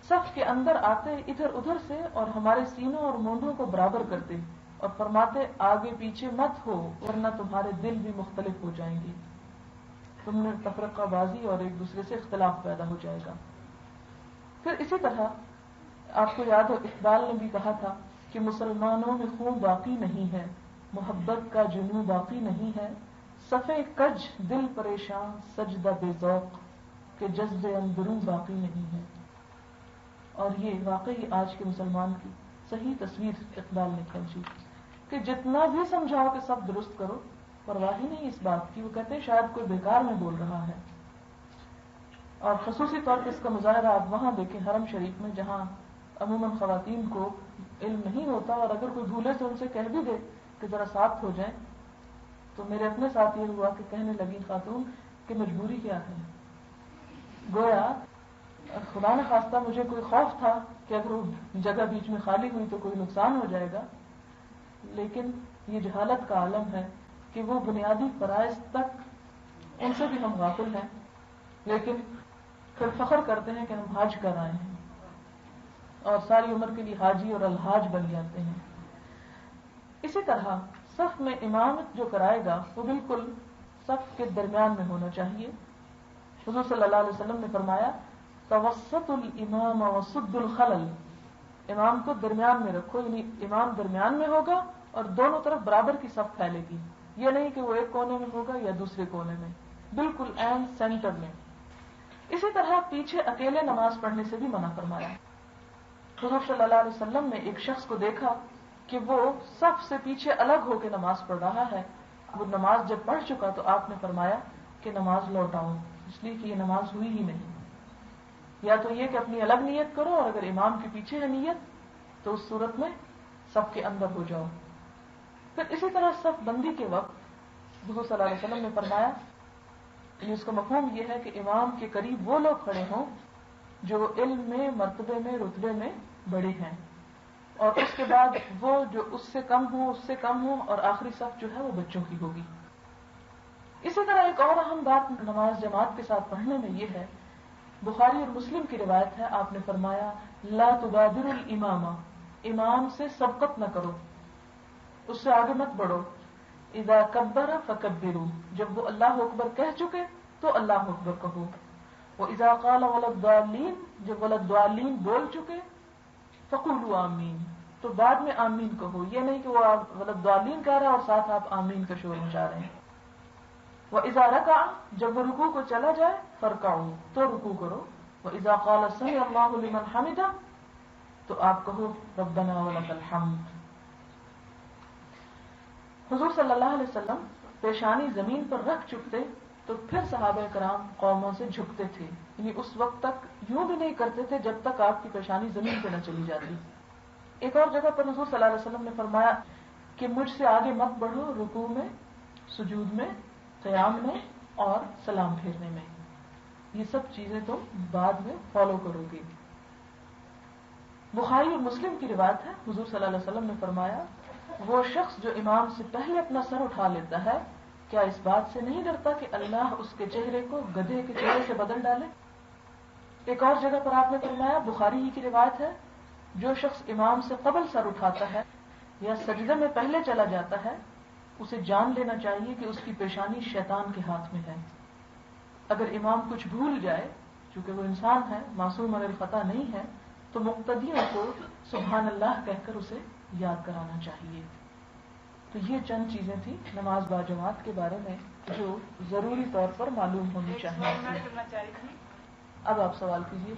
صف کے اندر آتے ادھر ادھر سے اور ہمارے سینوں اور مونڈوں کو برابر کرتے اور فرماتے آگے پیچھے مت ہو ورنہ تمہارے دل بھی مختلف ہو جائیں گے، تم نے تفرقہ بازی اور ایک دوسرے سے اختلاف پیدا ہو جائے گا. پھر اسی طرح آپ کو یاد ہو اقبال نے بھی کہا تھا کہ مسلمانوں میں خون باقی نہیں ہے، محبت کا جنوں باقی نہیں ہے، صفے کج دل پریشان سجدہ بے ذوق کہ جذب اندروں باقی نہیں ہے. اور یہ واقعی آج کے مسلمان کی صحیح تصویر اقبال نے کھینچی کہ جتنا بھی سمجھاؤ کہ سب درست کرو پرواہ ہی نہیں اس بات کی. وہ کہتے ہیں شاید کوئی بیکار میں بول رہا ہے. اور خصوصی طور پر اس کا مظاہرہ آپ وہاں دیکھیں حرم شریف میں جہاں عموماً خواتین کو علم نہیں ہوتا اور اگر کوئی بھولے سے ان سے کہہ بھی دے کہ ذرا ساتھ ہو جائیں تو میرے اپنے ساتھ یہ ہوا کہ کہنے لگی خاتون کہ مجبوری کیا ہے. گویا خدا نہ خواستہ مجھے کوئی خوف تھا کہ اگر وہ جگہ بیچ میں خالی ہوئی تو کوئی نقصان ہو جائے گا، لیکن یہ جہالت کا عالم ہے کہ وہ بنیادی فرائض تک ان سے بھی ہم غافل ہیں، لیکن پھر فخر کرتے ہیں کہ ہم حج کر آئے ہیں اور ساری عمر کے لیے حاجی اور الحاج بن جاتے ہیں۔ اسی طرح صف میں امام جو کرائے گا وہ بالکل صف کے درمیان میں ہونا چاہیے۔ حضور صلی اللہ علیہ وسلم نے فرمایا توسط الامام وسد الخلل، امام کو درمیان میں رکھو، یعنی امام درمیان میں ہوگا اور دونوں طرف برابر کی صف پھیلے گی، یہ نہیں کہ وہ ایک کونے میں ہوگا یا دوسرے کونے میں، بالکل عین سینٹر میں۔ اسی طرح پیچھے اکیلے نماز پڑھنے سے بھی منع فرمایا۔ حضور صلی اللہ علیہ وسلم نے ایک شخص کو دیکھا کہ وہ صف سے پیچھے الگ ہو کے نماز پڑھ رہا ہے۔ وہ نماز جب پڑھ چکا تو آپ نے فرمایا کہ نماز لوٹاؤ، اس لیے کہ یہ نماز ہوئی ہی نہیں۔ یا تو یہ کہ اپنی الگ نیت کرو، اور اگر امام کے پیچھے ہے نیت تو اس صورت میں صف کے اندر ہو جاؤ۔ پھر اسی طرح صف بندی کے وقت حضور صلی اللہ علیہ وسلم نے فرمایا، یعنی اس کا مفہوم یہ ہے کہ امام کے قریب وہ لوگ کھڑے ہوں جو علم میں، مرتبے میں، رتبے میں بڑے ہیں، اور اس کے بعد وہ جو اس سے کم ہوں، اور آخری صف جو ہے وہ بچوں کی ہوگی۔ اسی طرح ایک اور اہم بات نماز جماعت کے ساتھ پڑھنے میں یہ ہے، بخاری اور مسلم کی روایت ہے، آپ نے فرمایا لا تبادر الامام، امام سے سبقت نہ کرو، اس سے آگے مت بڑھو، اذا کبر فکبروا، جب وہ اللہ اکبر کہہ چکے تو اللہ اکبر کہو، واذا قال ولا الضالین، جب ولا الضالین بول چکے فقولوا آمین، تو بعد میں آمین کہو، یہ نہیں کہ وہ ولا الضالین کہہ رہا اور ساتھ آپ آمین کا شور مچا رہے ہیں۔ وَإِذَا رَكَعَ، جب وہ رکوع کو چلا جائے فَارْكَعُوا، تو رکوع کرو، وَإِذَا قَالَ سَمِعَ اللَّهُ لِمَنْ حَمِدَهُ، تو آپ کہو ربنا وَلَكَ الْحَمْدُ۔ حضور صلی اللہ علیہ وسلم پیشانی زمین پر رکھ چکتے تو پھر صحابہ کرام قوموں سے جھکتے تھے، یعنی اس وقت تک یوں بھی نہیں کرتے تھے جب تک آپ کی پیشانی زمین پہ نہ چلی جاتی۔ ایک اور جگہ پر حضور صلی اللہ علیہ وسلم نے فرمایا کہ مجھ سے آگے مت بڑھو رکوع میں، سجود میں، قیام میں اور سلام پھیرنے میں، یہ سب چیزیں تم بعد میں فالو کرو گے۔ بخاری اور مسلم کی روایت ہے، حضور صلی اللہ علیہ وسلم نے فرمایا وہ شخص جو امام سے پہلے اپنا سر اٹھا لیتا ہے، کیا اس بات سے نہیں ڈرتا کہ اللہ اس کے چہرے کو گدھے کے چہرے سے بدل ڈالے؟ ایک اور جگہ پر آپ نے فرمایا، بخاری ہی کی روایت ہے، جو شخص امام سے قبل سر اٹھاتا ہے یا سجدے میں پہلے چلا جاتا ہے، اسے جان لینا چاہیے کہ اس کی پیشانی شیطان کے ہاتھ میں ہے۔ اگر امام کچھ بھول جائے، چونکہ وہ انسان ہے، معصوم مگر خطا نہیں ہے، تو مقتدیوں کو سبحان اللہ کہہ کر اسے یاد کرانا چاہیے۔ تو یہ چند چیزیں تھیں نماز باجماعت کے بارے میں جو ضروری طور پر معلوم ہونی چاہیے۔ اب آپ سوال کیجیے۔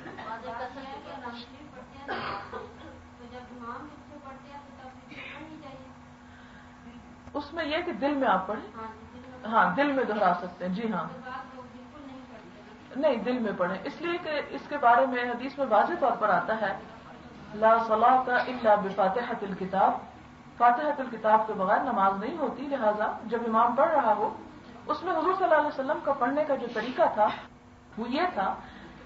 اس میں یہ کہ دل میں آپ پڑھیں، ہاں دل میں دہرا سکتے ہیں، جی ہاں، نہیں دل میں پڑھیں، اس لیے کہ اس کے بارے میں حدیث میں واضح طور پر آتا ہے لا صلاۃ الا بفاتحۃ الکتاب، فاتحۃ الکتاب کے بغیر نماز نہیں ہوتی۔ لہذا جب امام پڑھ رہا ہو، اس میں حضور صلی اللہ علیہ وسلم کا پڑھنے کا جو طریقہ تھا وہ یہ تھا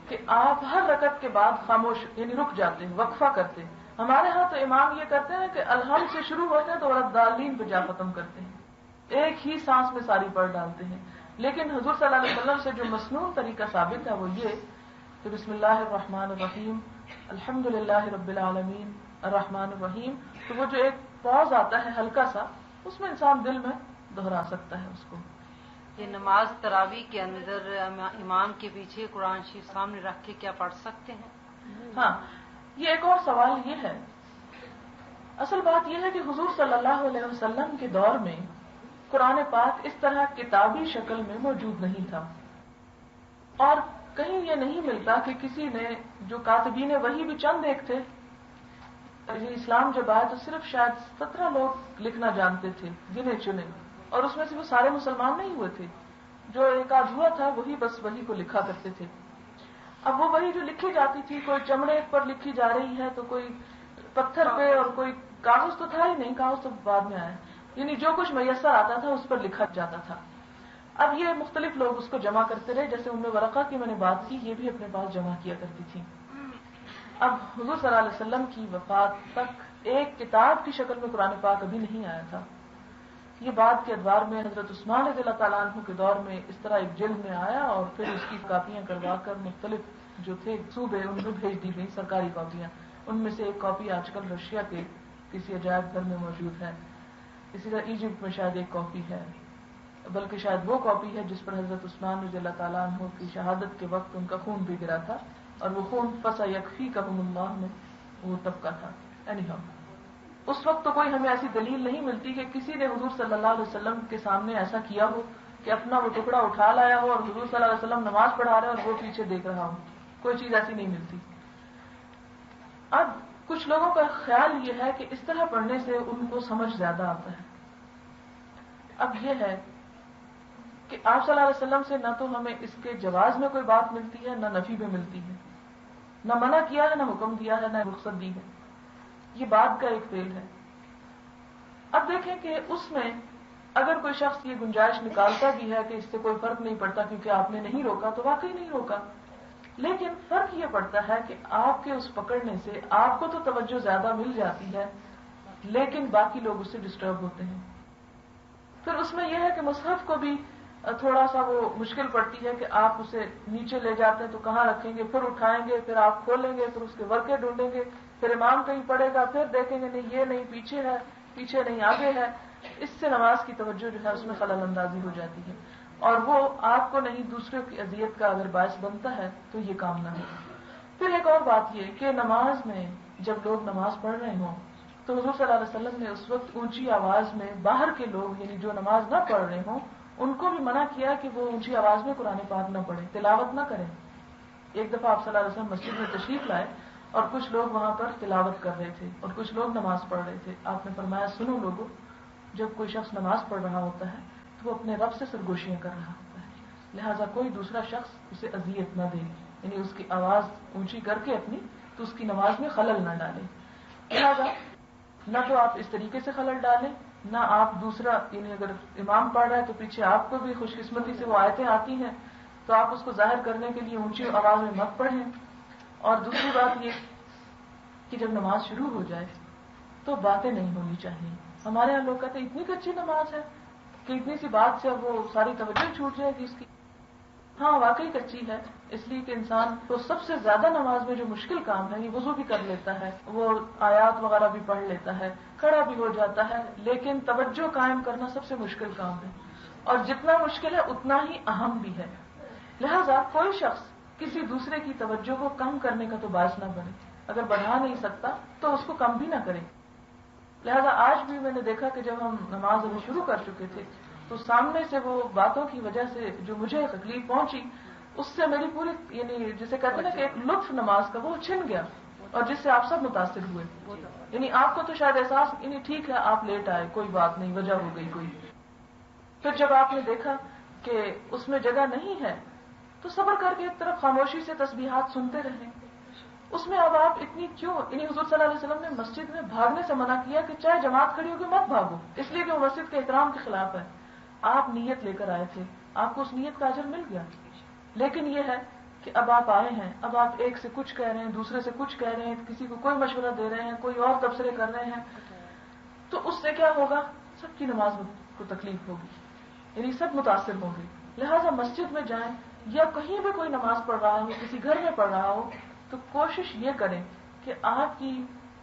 کہ آپ ہر رکعت کے بعد خاموش، یعنی رک جاتے ہیں، وقفہ کرتے ہیں۔ ہمارے ہاں تو امام یہ کرتے ہیں کہ الحمد سے شروع ہوتے ہیں تو الضالین پہ جا ختم کرتے ہیں، ایک ہی سانس میں ساری پڑھ ڈالتے ہیں۔ لیکن حضور صلی اللہ علیہ وسلم سے جو مسنون طریقہ ثابت ہے وہ یہ کہ بسم اللہ الرحمن الرحیم، الحمد للہ رب العالمین، الرحمن الرحیم، تو وہ جو ایک پاز آتا ہے ہلکا سا، اس میں انسان دل میں دہرا سکتا ہے اس کو۔ یہ نماز تراویح کے اندر امام کے پیچھے قرآن شریف سامنے رکھ کے کیا پڑھ سکتے ہیں؟ ہاں، یہ ایک اور سوال یہ ہے، اصل بات یہ ہے کہ حضور صلی اللہ علیہ وسلم کے دور میں قرآن پاک اس طرح کتابی شکل میں موجود نہیں تھا، اور کہیں یہ نہیں ملتا کہ کسی نے، جو کاتبین وحی بھی چند ایک تھے، اسلام جب آیا تو صرف شاید 17 لوگ لکھنا جانتے تھے، گنے چنے، اور اس میں سے وہ سارے مسلمان نہیں ہوئے تھے، جو ایک آدھ ہوا تھا وہی بس وحی کو لکھا کرتے تھے۔ اب وہ وحی جو لکھی جاتی تھی، کوئی چمڑے پر لکھی جا رہی ہے تو کوئی پتھر پہ، اور کوئی کاغذ تو تھا ہی نہیں، کاغذ تو بعد میں آیا، یعنی جو کچھ میسر آتا تھا اس پر لکھا جاتا تھا۔ اب یہ مختلف لوگ اس کو جمع کرتے رہے، جیسے ام ورقہ کی میں نے بات کی، یہ بھی اپنے پاس جمع کیا کرتی تھی۔ اب حضور صلی اللہ علیہ وسلم کی وفات تک ایک کتاب کی شکل میں قرآن پاک ابھی نہیں آیا تھا. یہ بعد کے ادوار میں حضرت عثمان رضی اللہ تعالیٰ عنہ کے دور میں اس طرح ایک جلد میں آیا اور پھر اس کی کاپیاں کروا کر مختلف جو تھے صوبے ان میں بھیج دی گئی سرکاری کاپیاں. ان میں سے ایک کاپی آج کل رشیا کے کسی عجائب گھر میں موجود ہے. اسی طرح ایجپٹ میں شاید ایک کاپی ہے، بلکہ شاید وہ کاپی ہے جس پر حضرت عثمان رضی اللہ تعالیٰ عنہ کی شہادت کے وقت ان کا خون بھی گرا تھا، اور وہ خون فَسَيَكْفِيكَهُمُ اللَّهُ میں وہ طبقہ تھا. اس وقت تو کوئی ہمیں ایسی دلیل نہیں ملتی کہ کسی نے حضور صلی اللہ علیہ وسلم کے سامنے ایسا کیا ہو کہ اپنا وہ ٹکڑا اٹھا لایا ہو اور حضور صلی اللہ علیہ وسلم نماز پڑھا رہے اور وہ پیچھے دیکھ رہا ہو. کوئی چیز ایسی نہیں ملتی. اب کچھ لوگوں کا خیال یہ ہے کہ اس طرح پڑھنے سے ان کو سمجھ زیادہ آتا ہے. اب یہ ہے کہ آپ صلی اللہ علیہ وسلم سے نہ تو ہمیں اس کے جواز میں کوئی بات ملتی ہے، نہ نفی میں ملتی ہے، نہ منع کیا ہے، نہ حکم دیا ہے، نہ رخصت دی ہے. یہ بات کا ایک فعل ہے. اب دیکھیں کہ اس میں اگر کوئی شخص یہ گنجائش نکالتا بھی ہے کہ اس سے کوئی فرق نہیں پڑتا کیونکہ آپ نے نہیں روکا، تو واقعی نہیں روکا. لیکن فرق یہ پڑتا ہے کہ آپ کے اس پکڑنے سے آپ کو تو توجہ زیادہ مل جاتی ہے، لیکن باقی لوگ اس سے ڈسٹرب ہوتے ہیں. پھر اس میں یہ ہے کہ مصحف کو بھی تھوڑا سا وہ مشکل پڑتی ہے کہ آپ اسے نیچے لے جاتے ہیں تو کہاں رکھیں گے، پھر اٹھائیں گے، پھر آپ کھولیں گے، پھر اس کے ورقے ڈھونڈیں گے، پھر امام کہیں پڑے گا، پھر دیکھیں گے نہیں یہ نہیں پیچھے ہے، پیچھے نہیں آگے ہے. اس سے نماز کی توجہ جو ہے اس میں خلل اندازی ہو جاتی ہے، اور وہ آپ کو نہیں دوسروں کی اذیت کا اگر باعث بنتا ہے تو یہ کام نہ ہو. پھر ایک اور بات یہ کہ نماز میں جب لوگ نماز پڑھ رہے ہوں تو حضور صلی اللہ علیہ وسلم نے اس وقت اونچی آواز میں باہر کے لوگ یعنی جو نماز نہ پڑھ رہے ہوں ان کو بھی منع کیا کہ وہ اونچی آواز میں قرآن پاک نہ پڑھیں، تلاوت نہ کریں. ایک دفعہ آپ صلی اللہ علیہ وسلم مسجد میں تشریف لائے اور کچھ لوگ وہاں پر تلاوت کر رہے تھے اور کچھ لوگ نماز پڑھ رہے تھے. آپ نے فرمایا سنو لوگوں، جب کوئی شخص نماز پڑھ رہا ہوتا ہے تو وہ اپنے رب سے سرگوشیاں کر رہا ہوتا ہے، لہٰذا کوئی دوسرا شخص اسے اذیت نہ دے، یعنی اس کی آواز اونچی کر کے اپنی تو اس کی نماز میں خلل نہ ڈالے. لہٰذا نہ تو آپ اس طریقے سے خلل ڈالیں، نہ آپ دوسرا یعنی اگر امام پڑھ رہا ہے تو پیچھے آپ کو بھی خوش قسمتی سے وہ آیتیں آتی ہیں تو آپ اس کو ظاہر کرنے کے لیے اونچی آواز میں مت پڑھیں. اور دوسری بات یہ کہ جب نماز شروع ہو جائے تو باتیں نہیں ہونی چاہیے. ہمارے یہاں لوگ کہتے ہیں اتنی کچی نماز ہے کہ اتنی سی بات سے وہ ساری توجہ چھوٹ جائے گی اس کی. ہاں واقعی کچی ہے، اس لیے کہ انسان کو سب سے زیادہ نماز میں جو مشکل کام ہے یہ وضو بھی کر لیتا ہے، وہ آیات وغیرہ بھی پڑھ لیتا ہے، کھڑا بھی ہو جاتا ہے، لیکن توجہ قائم کرنا سب سے مشکل کام ہے، اور جتنا مشکل ہے اتنا ہی اہم بھی ہے. لہذا کوئی شخص کسی دوسرے کی توجہ کو کم کرنے کا تو باعث نہ بنے، اگر بڑھا نہیں سکتا تو اس کو کم بھی نہ کرے. لہذا آج بھی میں نے دیکھا کہ جب ہم نماز ابھی شروع کر چکے تھے تو سامنے سے وہ باتوں کی وجہ سے جو مجھے تکلیف پہنچی اس سے میری پوری یعنی جسے کہتے ہیں نا کہ ایک لطف نماز کا وہ چھن گیا، اور جس سے آپ سب متاثر ہوئے. یعنی آپ کو تو شاید احساس یعنی ٹھیک ہے آپ لیٹ آئے کوئی بات نہیں، وجہ ہو گئی کوئی. پھر جب آپ نے دیکھا کہ اس میں جگہ نہیں ہے تو صبر کر کے ایک طرف خاموشی سے تسبیحات سنتے رہیں. اس میں اب آپ اتنی کیوں یعنی حضور صلی اللہ علیہ وسلم نے مسجد میں بھاگنے سے منع کیا کہ چاہے جماعت کھڑی ہوگی مت بھاگو، اس لیے کہ وہ مسجد کے احترام کے خلاف ہے. آپ نیت لے کر آئے تھے، آپ کو اس نیت کا اجر مل گیا. لیکن یہ ہے کہ اب آپ آئے ہیں، اب آپ ایک سے کچھ کہہ رہے ہیں، دوسرے سے کچھ کہہ رہے ہیں، کسی کو کوئی مشورہ دے رہے ہیں، کوئی اور تبصرے کر رہے ہیں، تو اس سے کیا ہوگا؟ سب کی نماز کو تکلیف ہوگی، یعنی سب متاثر ہوں گے. لہٰذا مسجد میں جائیں یا کہیں بھی کوئی نماز پڑھ رہا ہو، کسی گھر میں پڑھ رہا ہو، تو کوشش یہ کریں کہ آپ کی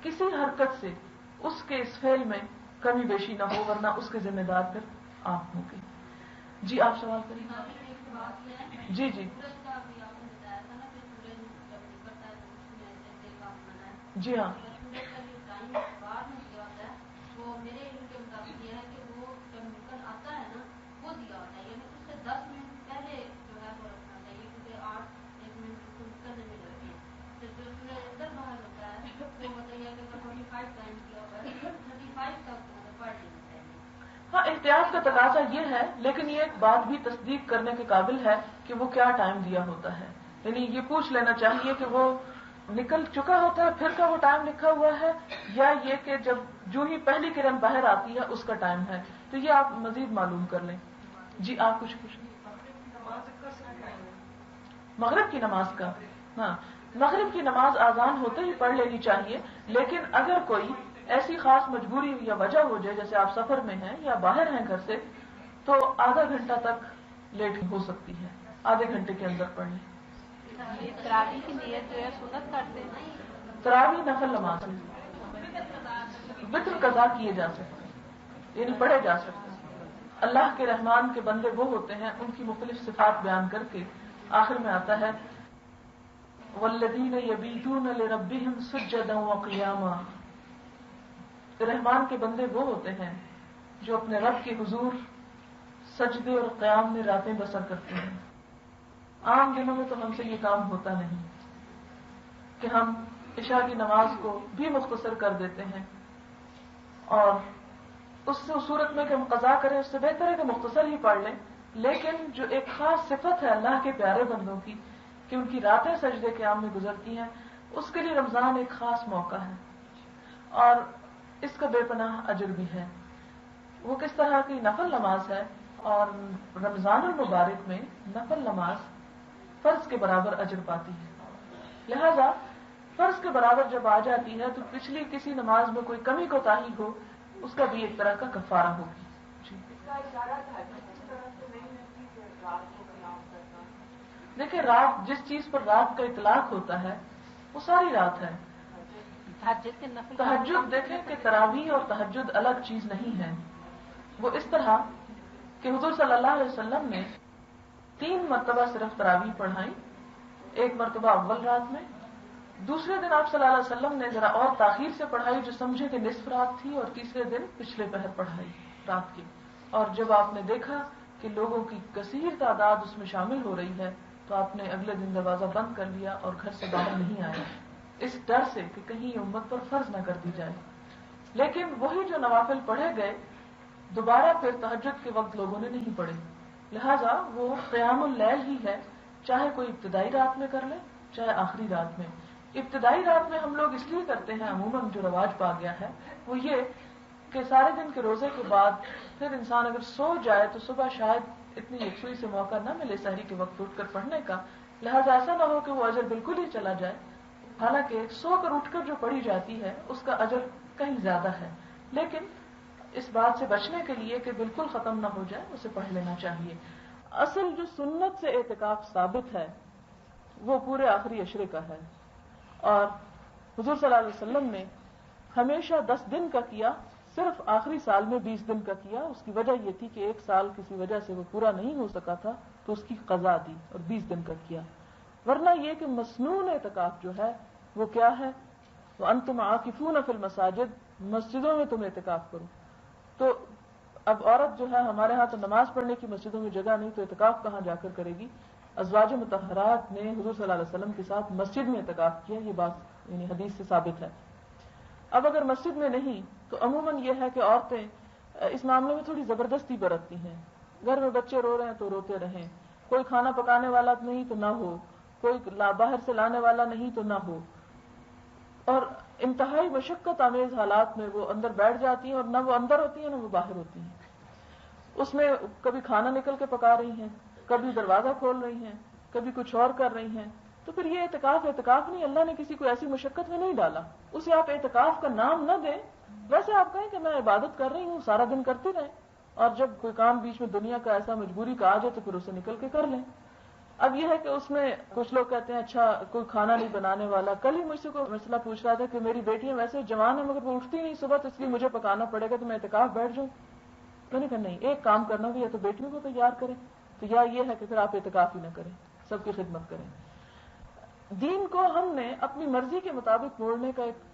کسی حرکت سے اس کے اس فعل میں کمی بیشی نہ ہو، ورنہ اس کے ذمہ دار پھر آپ ہوں گے. جی آپ سوال کریں. جی جی جی ہاں وہ میرے علم کے مطابق یہ ہے کہ وہ جب نکل آتا ہے نا وہ دیا ہوتا ہے، یعنی اس سے 10 منٹ پہلے جو ہے وہ رکھنا چاہیے، کیونکہ 8 منٹ اس کو نکلنے میں لگتے ہیں. تو جو سورج اندر باہر ہوتا ہے وہ بتائیے کہ 45 ٹائم کیا ہوا ہے 35 تک پڑھ لینا چاہیے. ہاں احتیاط کا تقاضا یہ ہے، لیکن یہ ایک بات بھی تصدیق کرنے کے قابل ہے کہ وہ کیا ٹائم دیا ہوتا ہے. یعنی یہ پوچھ لینا چاہیے کہ وہ نکل چکا ہوتا ہے پھر کا وہ ٹائم لکھا ہوا ہے، یا یہ کہ جب جو ہی پہلی کرن باہر آتی ہے اس کا ٹائم ہے. تو یہ آپ مزید معلوم کر لیں. جی آپ کچھ مغرب کی نماز کا. ہاں مغرب کی نماز آذان ہوتے ہی پڑھ لینی چاہیے، لیکن اگر کوئی ایسی خاص مجبوری یا وجہ ہو جائے، جیسے آپ سفر میں ہیں یا باہر ہیں گھر سے، تو آدھا گھنٹہ تک لیٹ ہو سکتی ہے، آدھے گھنٹے کے اندر پڑھ لیں۔ تراویح کی نیت جو ہے سنت کرتے ہیں، تراویح نفل نماز ہے، وتر قضا کیے جا سکتے ہیں، یعنی پڑھے جا سکتے ہیں۔ اللہ کے رحمان کے بندے وہ ہوتے ہیں، ان کی مختلف صفات بیان کر کے آخر میں آتا ہے والذین یبیتون لربہم سجدا وقیاما، رحمان کے بندے وہ ہوتے ہیں جو اپنے رب کے حضور سجدے اور قیام میں راتیں بسر کرتے ہیں۔ عام دنوں میں تو ہم سے یہ کام ہوتا نہیں کہ ہم عشاء کی نماز کو بھی مختصر کر دیتے ہیں، اور اس صورت میں کہ ہم قضا کریں اس سے بہتر ہے کہ مختصر ہی پڑھ لیں، لیکن جو ایک خاص صفت ہے اللہ کے پیارے بندوں کی کہ ان کی راتیں سجدے قیام میں گزرتی ہیں، اس کے لیے رمضان ایک خاص موقع ہے اور اس کا بے پناہ اجر بھی ہے۔ وہ کس طرح کی نفل نماز ہے، اور رمضان المبارک میں نفل نماز فرض کے برابر اجر پاتی ہے، لہذا فرض کے برابر جب آ جاتی ہے تو پچھلی کسی نماز میں کوئی کمی کوتاہی ہو اس کا بھی ایک طرح کا کفارہ ہوگی۔ دیکھیں، رات جس چیز پر رات کا اطلاق ہوتا ہے وہ ساری رات ہے۔ تہجد دیکھیں کہ تراویح اور تہجد الگ چیز نہیں ہے، وہ اس طرح کہ حضور صلی اللہ علیہ وسلم نے 3 مرتبہ صرف تراویح پڑھائی، ایک مرتبہ اول رات میں، دوسرے دن آپ صلی اللہ علیہ وسلم نے ذرا اور تاخیر سے پڑھائی جو سمجھے کہ نصف رات تھی، اور تیسرے دن پچھلے پہر پڑھائی رات کی۔ اور جب آپ نے دیکھا کہ لوگوں کی کثیر تعداد اس میں شامل ہو رہی ہے تو آپ نے اگلے دن دروازہ بند کر لیا اور گھر سے باہر نہیں آیا، اس ڈر سے کہ کہیں امت پر فرض نہ کر دی جائے۔ لیکن وہی جو نوافل پڑھے گئے دوبارہ پھر تہجد کے وقت لوگوں نے نہیں پڑھے، لہذا وہ قیام اللیل ہی ہے، چاہے کوئی ابتدائی رات میں کر لے چاہے آخری رات میں۔ ابتدائی رات میں ہم لوگ اس لیے کرتے ہیں، عموماً جو رواج پا گیا ہے وہ یہ کہ سارے دن کے روزے کے بعد پھر انسان اگر سو جائے تو صبح شاید اتنی یکسوئی سے موقع نہ ملے سحری کے وقت اٹھ کر پڑھنے کا، لہذا ایسا نہ ہو کہ وہ اجر بالکل ہی چلا جائے، حالانکہ سو کر اٹھ کر جو پڑھی جاتی ہے اس کا اجر کہیں زیادہ ہے، لیکن اس بات سے بچنے کے لیے کہ بالکل ختم نہ ہو جائے اسے پڑھ لینا چاہیے۔ اصل جو سنت سے اعتکاف ثابت ہے وہ پورے آخری عشرے کا ہے، اور حضور صلی اللہ علیہ وسلم نے ہمیشہ 10 دن کا کیا، صرف آخری سال میں 20 دن کا کیا۔ اس کی وجہ یہ تھی کہ ایک سال کسی وجہ سے وہ پورا نہیں ہو سکا تھا تو اس کی قضا دی اور 20 دن کا کیا، ورنہ یہ کہ مسنون اعتکاف جو ہے وہ کیا ہے، وَأَنْتُمْ عَاكِفُونَ فِي الْمَسَاجِدِ، مسجدوں میں تم اعتکاف کرو۔ تو اب عورت جو ہے ہمارے ہاں تو نماز پڑھنے کی مسجدوں میں جگہ نہیں تو اعتکاف کہاں جا کر کرے گی؟ ازواج مطہرات نے حضور صلی اللہ علیہ وسلم کے ساتھ مسجد میں اعتکاف کیا، یہ بات یعنی حدیث سے ثابت ہے۔ اب اگر مسجد میں نہیں تو عموماً یہ ہے کہ عورتیں اس معاملے میں تھوڑی زبردستی برتتی ہیں، گھر میں بچے رو رہے ہیں تو روتے رہیں، کوئی کھانا پکانے والا نہیں تو نہ ہو، کوئی باہر سے لانے والا نہیں تو نہ ہو، اور انتہائی مشقت آمیز حالات میں وہ اندر بیٹھ جاتی ہیں، اور نہ وہ اندر ہوتی ہیں نہ وہ باہر ہوتی ہیں، اس میں کبھی کھانا نکل کے پکا رہی ہیں، کبھی دروازہ کھول رہی ہیں، کبھی کچھ اور کر رہی ہیں، تو پھر یہ اعتکاف نہیں، اللہ نے کسی کو ایسی مشقت میں نہیں ڈالا، اسے آپ اعتکاف کا نام نہ دیں، ویسے آپ کہیں کہ میں عبادت کر رہی ہوں، سارا دن کرتے رہیں، اور جب کوئی کام بیچ میں دنیا کا ایسا مجبوری کا آ جائے تو پھر اسے نکل کے کر لیں۔ اب یہ ہے کہ اس میں کچھ لوگ کہتے ہیں اچھا کوئی کھانا نہیں بنانے والا، کل ہی مجھ سے کوئی مسئلہ پوچھ رہا تھا کہ میری بیٹیاں ویسے جوان ہیں مگر وہ اٹھتی نہیں صبح، تو اس لیے مجھے پکانا پڑے گا تو میں اعتکاف بیٹھ جاؤں۔ میں نے کہا نہیں، ایک کام کرنا ہوگا، یا تو بیٹیوں کو تیار کریں تو یا یہ ہے کہ پھر آپ اعتکاف ہی نہ کریں، سب کی خدمت کریں۔ دین کو ہم نے اپنی مرضی کے مطابق موڑنے کا ایک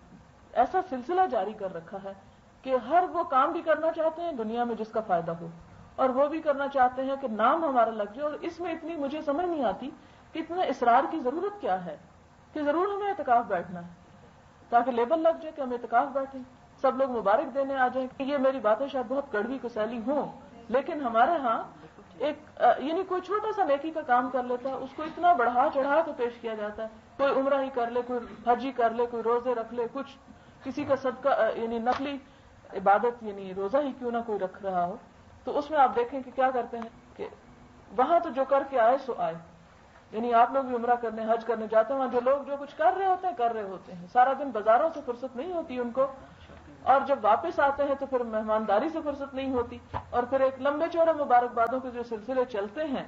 ایسا سلسلہ جاری کر رکھا ہے کہ ہر وہ کام بھی کرنا چاہتے ہیں دنیا میں جس کا فائدہ ہو، اور وہ بھی کرنا چاہتے ہیں کہ نام ہمارا لگ جائے، اور اس میں اتنی مجھے سمجھ نہیں آتی کہ اتنا اصرار کی ضرورت کیا ہے کہ ضرور ہمیں اعتکاف بیٹھنا ہے تاکہ لیبل لگ جائے کہ ہم اعتکاف بیٹھیں، سب لوگ مبارک دینے آ جائیں۔ کہ یہ میری باتیں شاید بہت کڑوی کسیلی ہوں، لیکن ہمارے ہاں ایک یعنی کوئی چھوٹا سا نیکی کا کام کر لیتا ہے اس کو اتنا بڑھا چڑھا کے پیش کیا جاتا ہے، کوئی عمرہ ہی کر لے، کوئی حج ہی کر لے، کوئی روزے رکھ لے، کچھ کسی کا صدقہ یعنی نفلی عبادت یعنی روزہ ہی کیوں نہ کوئی رکھ رہا ہو، تو اس میں آپ دیکھیں کہ کیا کرتے ہیں کہ وہاں تو جو کر کے آئے سو آئے، یعنی آپ لوگ بھی عمرہ کرنے حج کرنے جاتے ہیں، وہاں جو لوگ جو کچھ کر رہے ہوتے ہیں سارا دن بازاروں سے فرصت نہیں ہوتی ان کو، اور جب واپس آتے ہیں تو پھر مہمانداری سے فرصت نہیں ہوتی، اور پھر ایک لمبے چوڑے مبارکبادوں کے جو سلسلے چلتے ہیں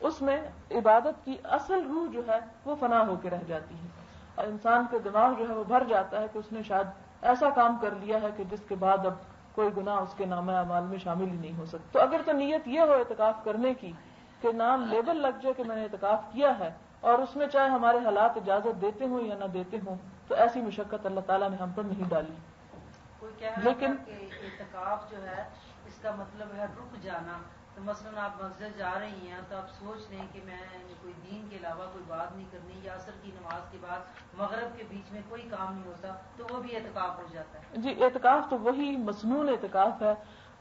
اس میں عبادت کی اصل روح جو ہے وہ فنا ہو کے رہ جاتی ہے، اور انسان کے دماغ جو ہے وہ بھر جاتا ہے کہ اس نے شاید ایسا کام کر لیا ہے کہ جس کے بعد اب کوئی گناہ اس کے نامہ اعمال میں شامل ہی نہیں ہو سکتا۔ تو اگر تو نیت یہ ہو اعتکاف کرنے کی کہ نام لیبل لگ جائے کہ میں نے اعتکاف کیا ہے، اور اس میں چاہے ہمارے حالات اجازت دیتے ہوں یا نہ دیتے ہوں، تو ایسی مشقت اللہ تعالیٰ نے ہم پر نہیں ڈالی۔ کوئی کہہ رہا لیکن تھا کہ اعتکاف جو ہے اس کا مطلب ہے رک جانا، تو مثلاً آپ مسجد جا رہی ہیں تو آپ سوچ رہے ہیں کہ میں کوئی دین کے علاوہ کوئی بات نہیں کرنی، یا عصر کی نماز کے بعد مغرب کے بیچ میں کوئی کام نہیں ہوتا، تو وہ بھی اعتکاف ہو جاتا ہے؟ جی، اعتکاف تو وہی مسنون اعتکاف ہے،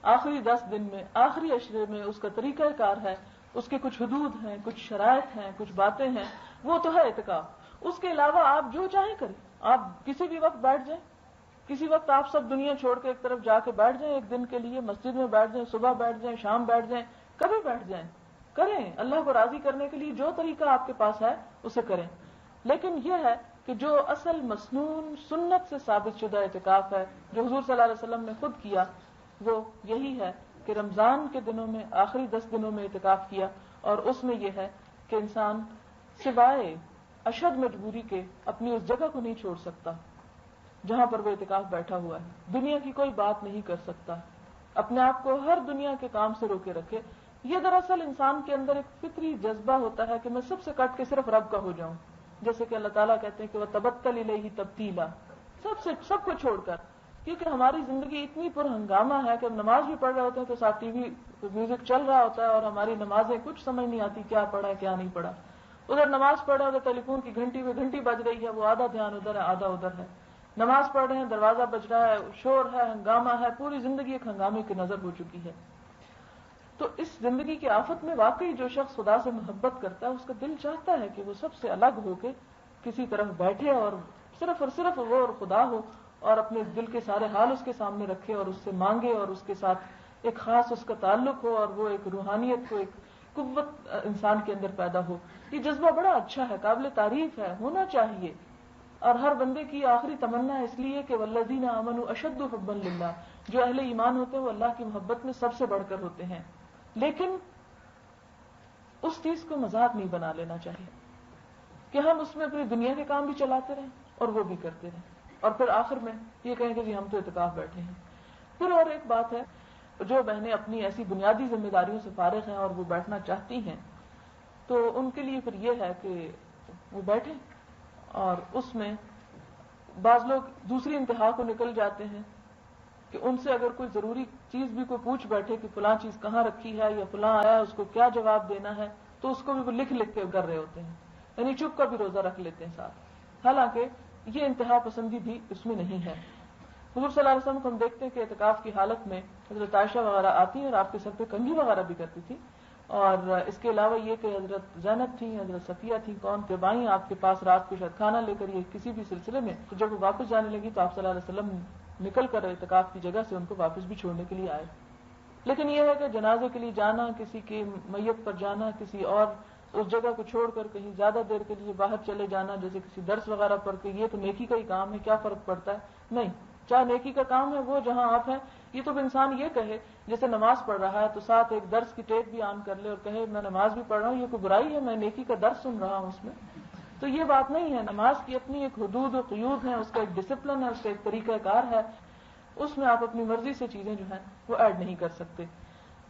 آخری 10 دن میں، آخری عشرے میں اس کا طریقہ کار ہے، اس کے کچھ حدود ہیں، کچھ شرائط ہیں، کچھ باتیں ہیں، وہ تو ہے اعتکاف۔ اس کے علاوہ آپ جو چاہیں کریں، آپ کسی بھی وقت بیٹھ جائیں، کسی وقت آپ سب دنیا چھوڑ کے ایک طرف جا کے بیٹھ جائیں، ایک دن کے لیے مسجد میں بیٹھ جائیں، صبح بیٹھ جائیں، شام بیٹھ جائیں، کبھی بیٹھ جائیں، کریں، اللہ کو راضی کرنے کے لیے جو طریقہ آپ کے پاس ہے اسے کریں۔ لیکن یہ ہے کہ جو اصل مسنون سنت سے ثابت شدہ اعتکاف ہے، جو حضور صلی اللہ علیہ وسلم نے خود کیا، وہ یہی ہے کہ رمضان کے دنوں میں، آخری 10 دنوں میں اعتکاف کیا، اور اس میں یہ ہے کہ انسان سوائے اشد مجبوری کے اپنی اس جگہ کو نہیں چھوڑ سکتا جہاں پر وہ اعتکاف بیٹھا ہوا ہے، دنیا کی کوئی بات نہیں کر سکتا، اپنے آپ کو ہر دنیا کے کام سے روکے رکھے۔ یہ دراصل انسان کے اندر ایک فطری جذبہ ہوتا ہے کہ میں سب سے کٹ کے صرف رب کا ہو جاؤں، جیسے کہ اللہ تعالیٰ کہتے ہیں کہ وہ تبتل الیہ تبتیلا، سب کو چھوڑ کر، کیونکہ ہماری زندگی اتنی پر ہنگامہ ہے کہ ہم نماز بھی پڑھ رہے ہوتے ہیں تو ساتھ ٹی وی میوزک چل رہا ہوتا ہے، اور ہماری نمازیں کچھ سمجھ نہیں آتی کیا پڑھا ہے کیا نہیں پڑھا، ادھر نماز پڑھ رہے ہیں، ادھر ٹیلی فون کی گھنٹی بج رہی ہے، وہ آدھا دھیان ادھر ہے آدھا ادھر ہے، نماز پڑھ رہے ہیں، دروازہ بج رہا ہے، شور ہے، ہنگامہ ہے، پوری زندگی ایک ہنگامے کی نظر ہو چکی ہے۔ تو اس زندگی کی آفت میں واقعی جو شخص خدا سے محبت کرتا ہے، اس کا دل چاہتا ہے کہ وہ سب سے الگ ہو کے کسی طرف بیٹھے اور صرف وہ اور خدا ہو، اور اپنے دل کے سارے حال اس کے سامنے رکھے اور اس سے مانگے، اور اس کے ساتھ ایک خاص اس کا تعلق ہو، اور وہ ایک روحانیت کو، ایک قوت انسان کے اندر پیدا ہو۔ یہ جذبہ بڑا اچھا ہے، قابل تعریف ہے، ہونا چاہیے، اور ہر بندے کی آخری تمنا ہے، اس لیے کہ والذین آمنوا اشد حبا للہ، جو اہل ایمان ہوتے ہیں وہ اللہ کی محبت میں سب سے بڑھ کر ہوتے ہیں۔ لیکن اس چیز کو مذاق نہیں بنا لینا چاہیے کہ ہم اس میں اپنی دنیا کے کام بھی چلاتے رہیں اور وہ بھی کرتے رہیں، اور پھر آخر میں یہ کہیں کہ جی ہم تو اعتکاف بیٹھے ہیں۔ پھر اور ایک بات ہے، جو بہنیں اپنی ایسی بنیادی ذمہ داریوں سے فارغ ہیں اور وہ بیٹھنا چاہتی ہیں، تو ان کے لیے پھر یہ ہے کہ وہ بیٹھیں، اور اس میں بعض لوگ دوسری انتہا کو نکل جاتے ہیں کہ ان سے اگر کوئی ضروری چیز بھی کوئی پوچھ بیٹھے کہ فلاں چیز کہاں رکھی ہے یا فلاں آیا ہے اس کو کیا جواب دینا ہے، تو اس کو بھی وہ لکھ کے کر رہے ہوتے ہیں، یعنی چپ کا بھی روزہ رکھ لیتے ہیں ساتھ، حالانکہ یہ انتہا پسندی بھی اس میں نہیں ہے۔ حضور صلی اللہ علیہ وسلم کو ہم دیکھتے ہیں کہ اعتکاف کی حالت میں حضرت عائشہ وغیرہ آتی ہیں اور آپ کے سر پہ کنگھی وغیرہ بھی کرتی تھی، اور اس کے علاوہ یہ کہ حضرت زینب تھیں، حضرت صفیہ تھیں، کون کے بائیں آپ کے پاس رات کو شاید کھانا لے کر یہ کسی بھی سلسلے میں، تو جب وہ واپس جانے لگی تو آپ صلی اللہ علیہ وسلم نکل کر اعتکاف کی جگہ سے ان کو واپس بھی چھوڑنے کے لیے آئے۔ لیکن یہ ہے کہ جنازے کے لیے جانا، کسی کی میت پر جانا، کسی اور اس جگہ کو چھوڑ کر کہیں زیادہ دیر کے لیے باہر چلے جانا، جیسے کسی درس وغیرہ پر کہ یہ تو نیکی کا ہی کام ہے، کیا فرق پڑتا ہے؟ نہیں، چاہے نیکی کا کام ہے وہ جہاں آپ ہیں، یہ تو انسان یہ کہے جیسے نماز پڑھ رہا ہے تو ساتھ ایک درس کی ٹیپ بھی آن کر لے اور کہے میں نماز بھی پڑھ رہا ہوں، یہ کوئی برائی ہے، میں نیکی کا درس سن رہا ہوں اس میں، تو یہ بات نہیں ہے۔ نماز کی اپنی ایک حدود و قیود ہے، اس کا ایک ڈسپلن ہے، اس کا ایک طریقہ کار ہے، اس میں آپ اپنی مرضی سے چیزیں جو ہیں وہ ایڈ نہیں کر سکتے۔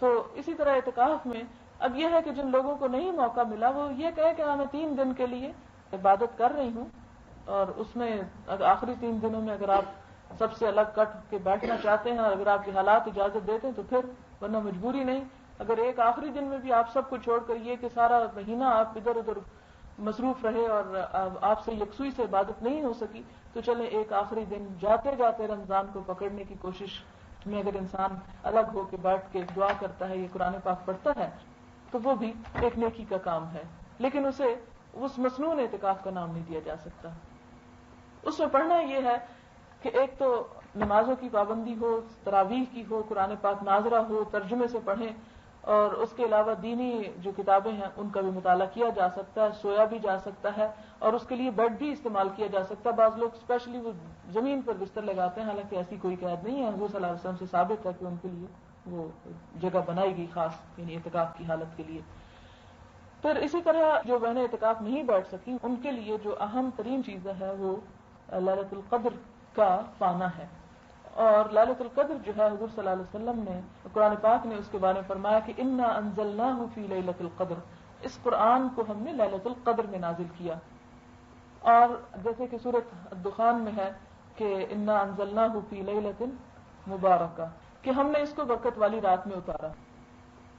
تو اسی طرح اعتکاف میں اب یہ ہے کہ جن لوگوں کو نہیں موقع ملا وہ یہ کہے کہ میں 3 دن کے لیے عبادت کر رہی ہوں، اور اس میں آخری 3 دنوں میں اگر آپ سب سے الگ کٹ کے بیٹھنا چاہتے ہیں اور اگر آپ کے حالات اجازت دیتے ہیں تو پھر، ورنہ مجبوری نہیں۔ اگر ایک آخری دن میں بھی آپ سب کو چھوڑ کر یہ کہ سارا مہینہ آپ ادھر ادھر مصروف رہے اور آپ سے یکسوئی سے عبادت نہیں ہو سکی، تو چلیں ایک آخری دن جاتے جاتے رمضان کو پکڑنے کی کوشش میں اگر انسان الگ ہو کے بیٹھ کے دعا کرتا ہے، یہ قرآن پاک پڑھتا ہے، تو وہ بھی ایک نیکی کا کام ہے، لیکن اسے اس مسنون اعتکاف کا نام نہیں دیا جا سکتا۔ اس میں پڑھنا یہ ہے کہ ایک تو نمازوں کی پابندی ہو، تراویح کی ہو، قرآن پاک ناظرہ ہو، ترجمے سے پڑھیں، اور اس کے علاوہ دینی جو کتابیں ہیں ان کا بھی مطالعہ کیا جا سکتا ہے، سویا بھی جا سکتا ہے، اور اس کے لیے بیڈ بھی استعمال کیا جا سکتا ہے. بعض لوگ اسپیشلی وہ زمین پر بستر لگاتے ہیں، حالانکہ ایسی کوئی قید نہیں ہے. حضور صلی اللہ علیہ وسلم سے ثابت ہے کہ ان کے لیے وہ جگہ بنائی گئی خاص، یعنی اعتکاف کی حالت کے لیے. پھر اسی طرح جو بہنیں اعتکاف نہیں بیٹھ سکی ان کے لیے جو اہم ترین چیز ہے وہ لیلۃ القدر کا پانا ہے. اور لیلۃ القدر جو ہے حضور صلی اللہ علیہ وسلم نے قرآن پاک نے اس کے بارے میں فرمایا کہ انا انزلناہ فی لیلۃ القدر، اس قرآن کو ہم نے لیلۃ القدر میں نازل کیا. اور جیسے کہ سورۃ الدخان میں ہے کہ انا انزلناہ فی لیلۃ مبارکہ، کہ ہم نے اس کو برکت والی رات میں اتارا.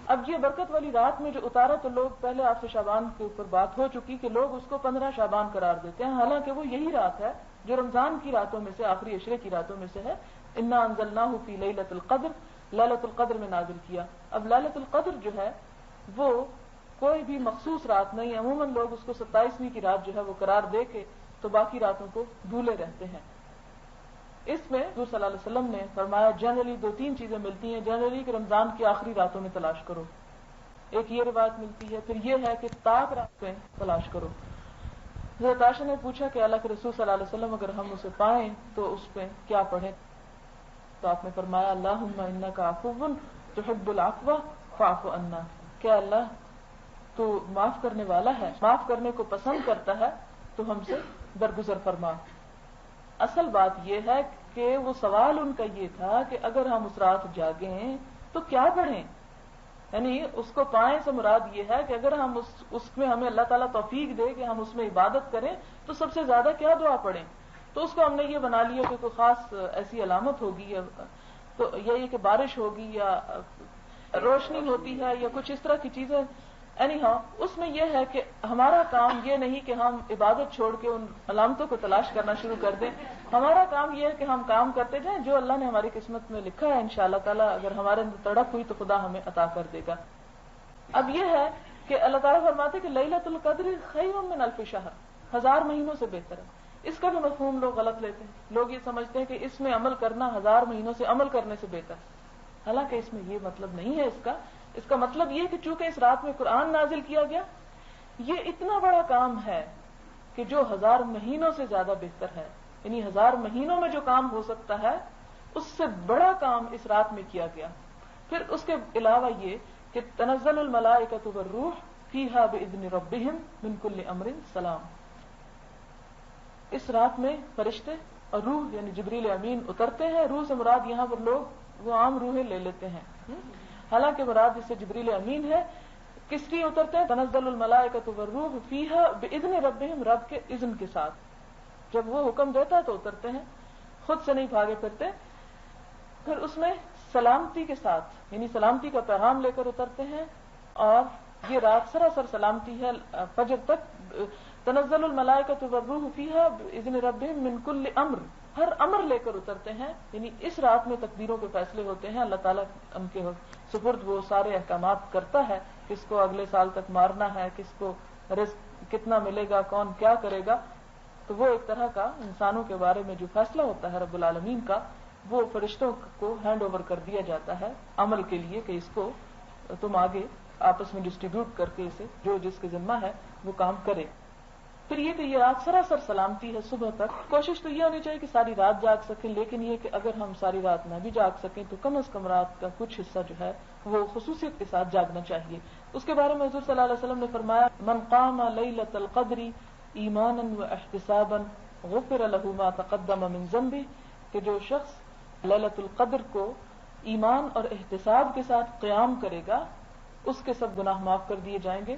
اب یہ برکت والی رات میں جو اتارا تو لوگ پہلے آصف شعبان کے اوپر بات ہو چکی کہ لوگ اس کو 15 شعبان قرار دیتے ہیں، حالانکہ وہ یہی رات ہے جو رمضان کی راتوں میں سے آخری عشرے کی راتوں میں سے ہے. انا انزلناہ فی لیلۃ القدر، لیلۃ القدر میں نازل کیا. اب لیلۃ القدر جو ہے وہ کوئی بھی مخصوص رات نہیں، عموماً لوگ اس کو 27ویں کی رات جو ہے وہ قرار دے کے تو باقی راتوں کو بھولے رہتے ہیں. اس میں حضور صلی اللہ علیہ وسلم نے فرمایا جنرلی 2-3 چیزیں ملتی ہیں جنرلی کہ رمضان کی آخری راتوں میں تلاش کرو. ایک یہ روایت ملتی ہے، پھر یہ ہے کہ طاق رات میں تلاش کرو. حضرت عائشہ نے پوچھا کہ اللہ کے رسول صلی اللہ علیہ وسلم اگر ہم اسے پائیں تو اس پہ کیا پڑھیں؟ تو آپ نے فرمایا اللہم انک عفو تحب العفو فاعف عنا، کہ اللہ تو معاف کرنے والا ہے، معاف کرنے کو پسند کرتا ہے تو ہم سے درگزر فرما. اصل بات یہ ہے کہ وہ سوال ان کا یہ تھا کہ اگر ہم اس رات جاگیں تو کیا پڑھیں، یعنی اس کو پائیں سے مراد یہ ہے کہ اگر ہم اس میں ہمیں اللہ تعالیٰ توفیق دے کہ ہم اس میں عبادت کریں تو سب سے زیادہ کیا دعا پڑھیں. تو اس کو ہم نے یہ بنا لیا کہ کوئی خاص ایسی علامت ہوگی یا تو یہ کہ بارش ہوگی یا روشنی ہوتی ہے یا کچھ اس طرح کی چیزیں. اینی ہاں اس میں یہ ہے کہ ہمارا کام یہ نہیں کہ ہم عبادت چھوڑ کے ان علامتوں کو تلاش کرنا شروع کر دیں. ہمارا کام یہ ہے کہ ہم کام کرتے جائیں جو اللہ نے ہماری قسمت میں لکھا ہے. انشاءاللہ تعالیٰ اگر ہمارے اندر تڑپ ہوئی تو خدا ہمیں عطا کر دے گا. اب یہ ہے کہ اللہ تعالیٰ فرماتے کہ لیلۃ القدر خیر من الف شہر، 1000 مہینوں سے بہتر ہے. اس کا بھی مفہوم لوگ غلط لیتے ہیں. لوگ یہ سمجھتے ہیں کہ اس میں عمل کرنا 1000 مہینوں سے عمل کرنے سے بہتر ہے، حالانکہ اس میں یہ مطلب نہیں ہے. اس کا مطلب یہ کہ چونکہ اس رات میں قرآن نازل کیا گیا، یہ اتنا بڑا کام ہے کہ جو 1000 مہینوں سے زیادہ بہتر ہے. یعنی 1000 مہینوں میں جو کام ہو سکتا ہے اس سے بڑا کام اس رات میں کیا گیا. پھر اس کے علاوہ یہ کہ تنزل الملائکۃ والروح فیہا باذن ربہم من کل امر سلام. اس رات میں فرشتے اور روح یعنی جبریل امین اترتے ہیں. روح سے مراد یہاں پر لوگ وہ عام روحیں لے لیتے ہیں، حالانکہ مراد اس سے جبریل امین ہے. کس لیے اترتے ہیں؟ تنزل الملائکۃ والروح فیہا باذن ربہم، رب کے اذن کے ساتھ. جب وہ حکم دیتا ہے تو اترتے ہیں، خود سے نہیں بھاگے پھرتے. پھر اس میں سلامتی کے ساتھ یعنی سلامتی کا پیغام لے کر اترتے ہیں. اور یہ رات سراسر سلامتی ہے فجر تک. تنزل الملائکۃ والروح فیہا باذن ربہم من کل امر، ہر امر لے کر اترتے ہیں. یعنی اس رات میں تقدیروں کے فیصلے ہوتے ہیں. اللہ تعالیٰ ان کے سپرد وہ سارے احکامات کرتا ہے، کس کو اگلے سال تک مارنا ہے، کس کو رزق کتنا ملے گا، کون کیا کرے گا. تو وہ ایک طرح کا انسانوں کے بارے میں جو فیصلہ ہوتا ہے رب العالمین کا، وہ فرشتوں کو ہینڈ اوور کر دیا جاتا ہے عمل کے لیے کہ اس کو تم آگے آپس میں ڈسٹریبیوٹ کر کے اسے جو جس کے ذمہ ہے وہ کام کرے. پھر یہ کہ یہ رات سراسر سلامتی ہے صبح تک. کوشش تو یہ ہونی چاہیے کہ ساری رات جاگ سکیں، لیکن یہ کہ اگر ہم ساری رات نہ بھی جاگ سکیں تو کم از کم رات کا کچھ حصہ جو ہے وہ خصوصیت کے ساتھ جاگنا چاہیے. اس کے بارے میں حضور صلی اللہ علیہ وسلم نے فرمایا من قام لیلۃ القدر ایمانا واحتسابا غفر له ما تقدم من ذنبه، کہ جو شخص لیلۃ القدر کو ایمان اور احتساب کے ساتھ قیام کرے گا اس کے سب گناہ معاف کر دیے جائیں گے.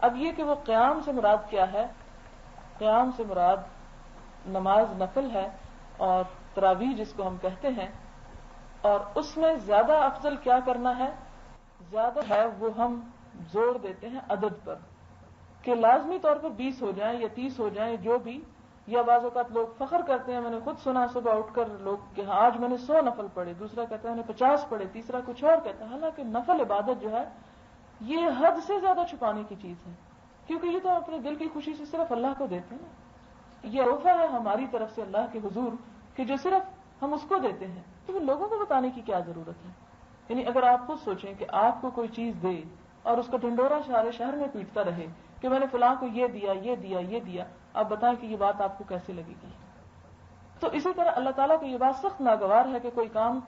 اب یہ کہ وہ قیام سے مراد کیا ہے؟ قیام سے مراد نماز نفل ہے اور تراویح جس کو ہم کہتے ہیں. اور اس میں زیادہ افضل کیا کرنا ہے؟ زیادہ ہے وہ ہم زور دیتے ہیں عدد پر کہ لازمی طور پر 20 ہو جائیں یا 30 ہو جائیں جو بھی. یا بعض اوقات لوگ فخر کرتے ہیں، میں نے خود سنا صبح اٹھ کر لوگ کہ آج میں نے 100 نفل پڑھے، دوسرا کہتا ہے میں نے 50 پڑھے، تیسرا کچھ اور کہتا ہے. حالانکہ نفل عبادت جو ہے یہ حد سے زیادہ چھپانے کی چیز ہے، کیونکہ یہ تو اپنے دل کی خوشی سے صرف اللہ کو دیتے ہیں نا. یہ تحفہ ہے ہماری طرف سے اللہ کے حضور کہ جو صرف ہم اس کو دیتے ہیں، تو لوگوں کو بتانے کی کیا ضرورت ہے؟ یعنی اگر آپ خود سوچیں کہ آپ کو کوئی چیز دے اور اس کا ڈھنڈورا سارے شہر میں پیٹتا رہے کہ میں نے فلاں کو یہ دیا یہ دیا یہ دیا، آپ بتائیں کہ یہ بات آپ کو کیسے لگے گی؟ تو اسی طرح اللہ تعالیٰ کو یہ بات سخت ناگوار ہے کہ کوئی کام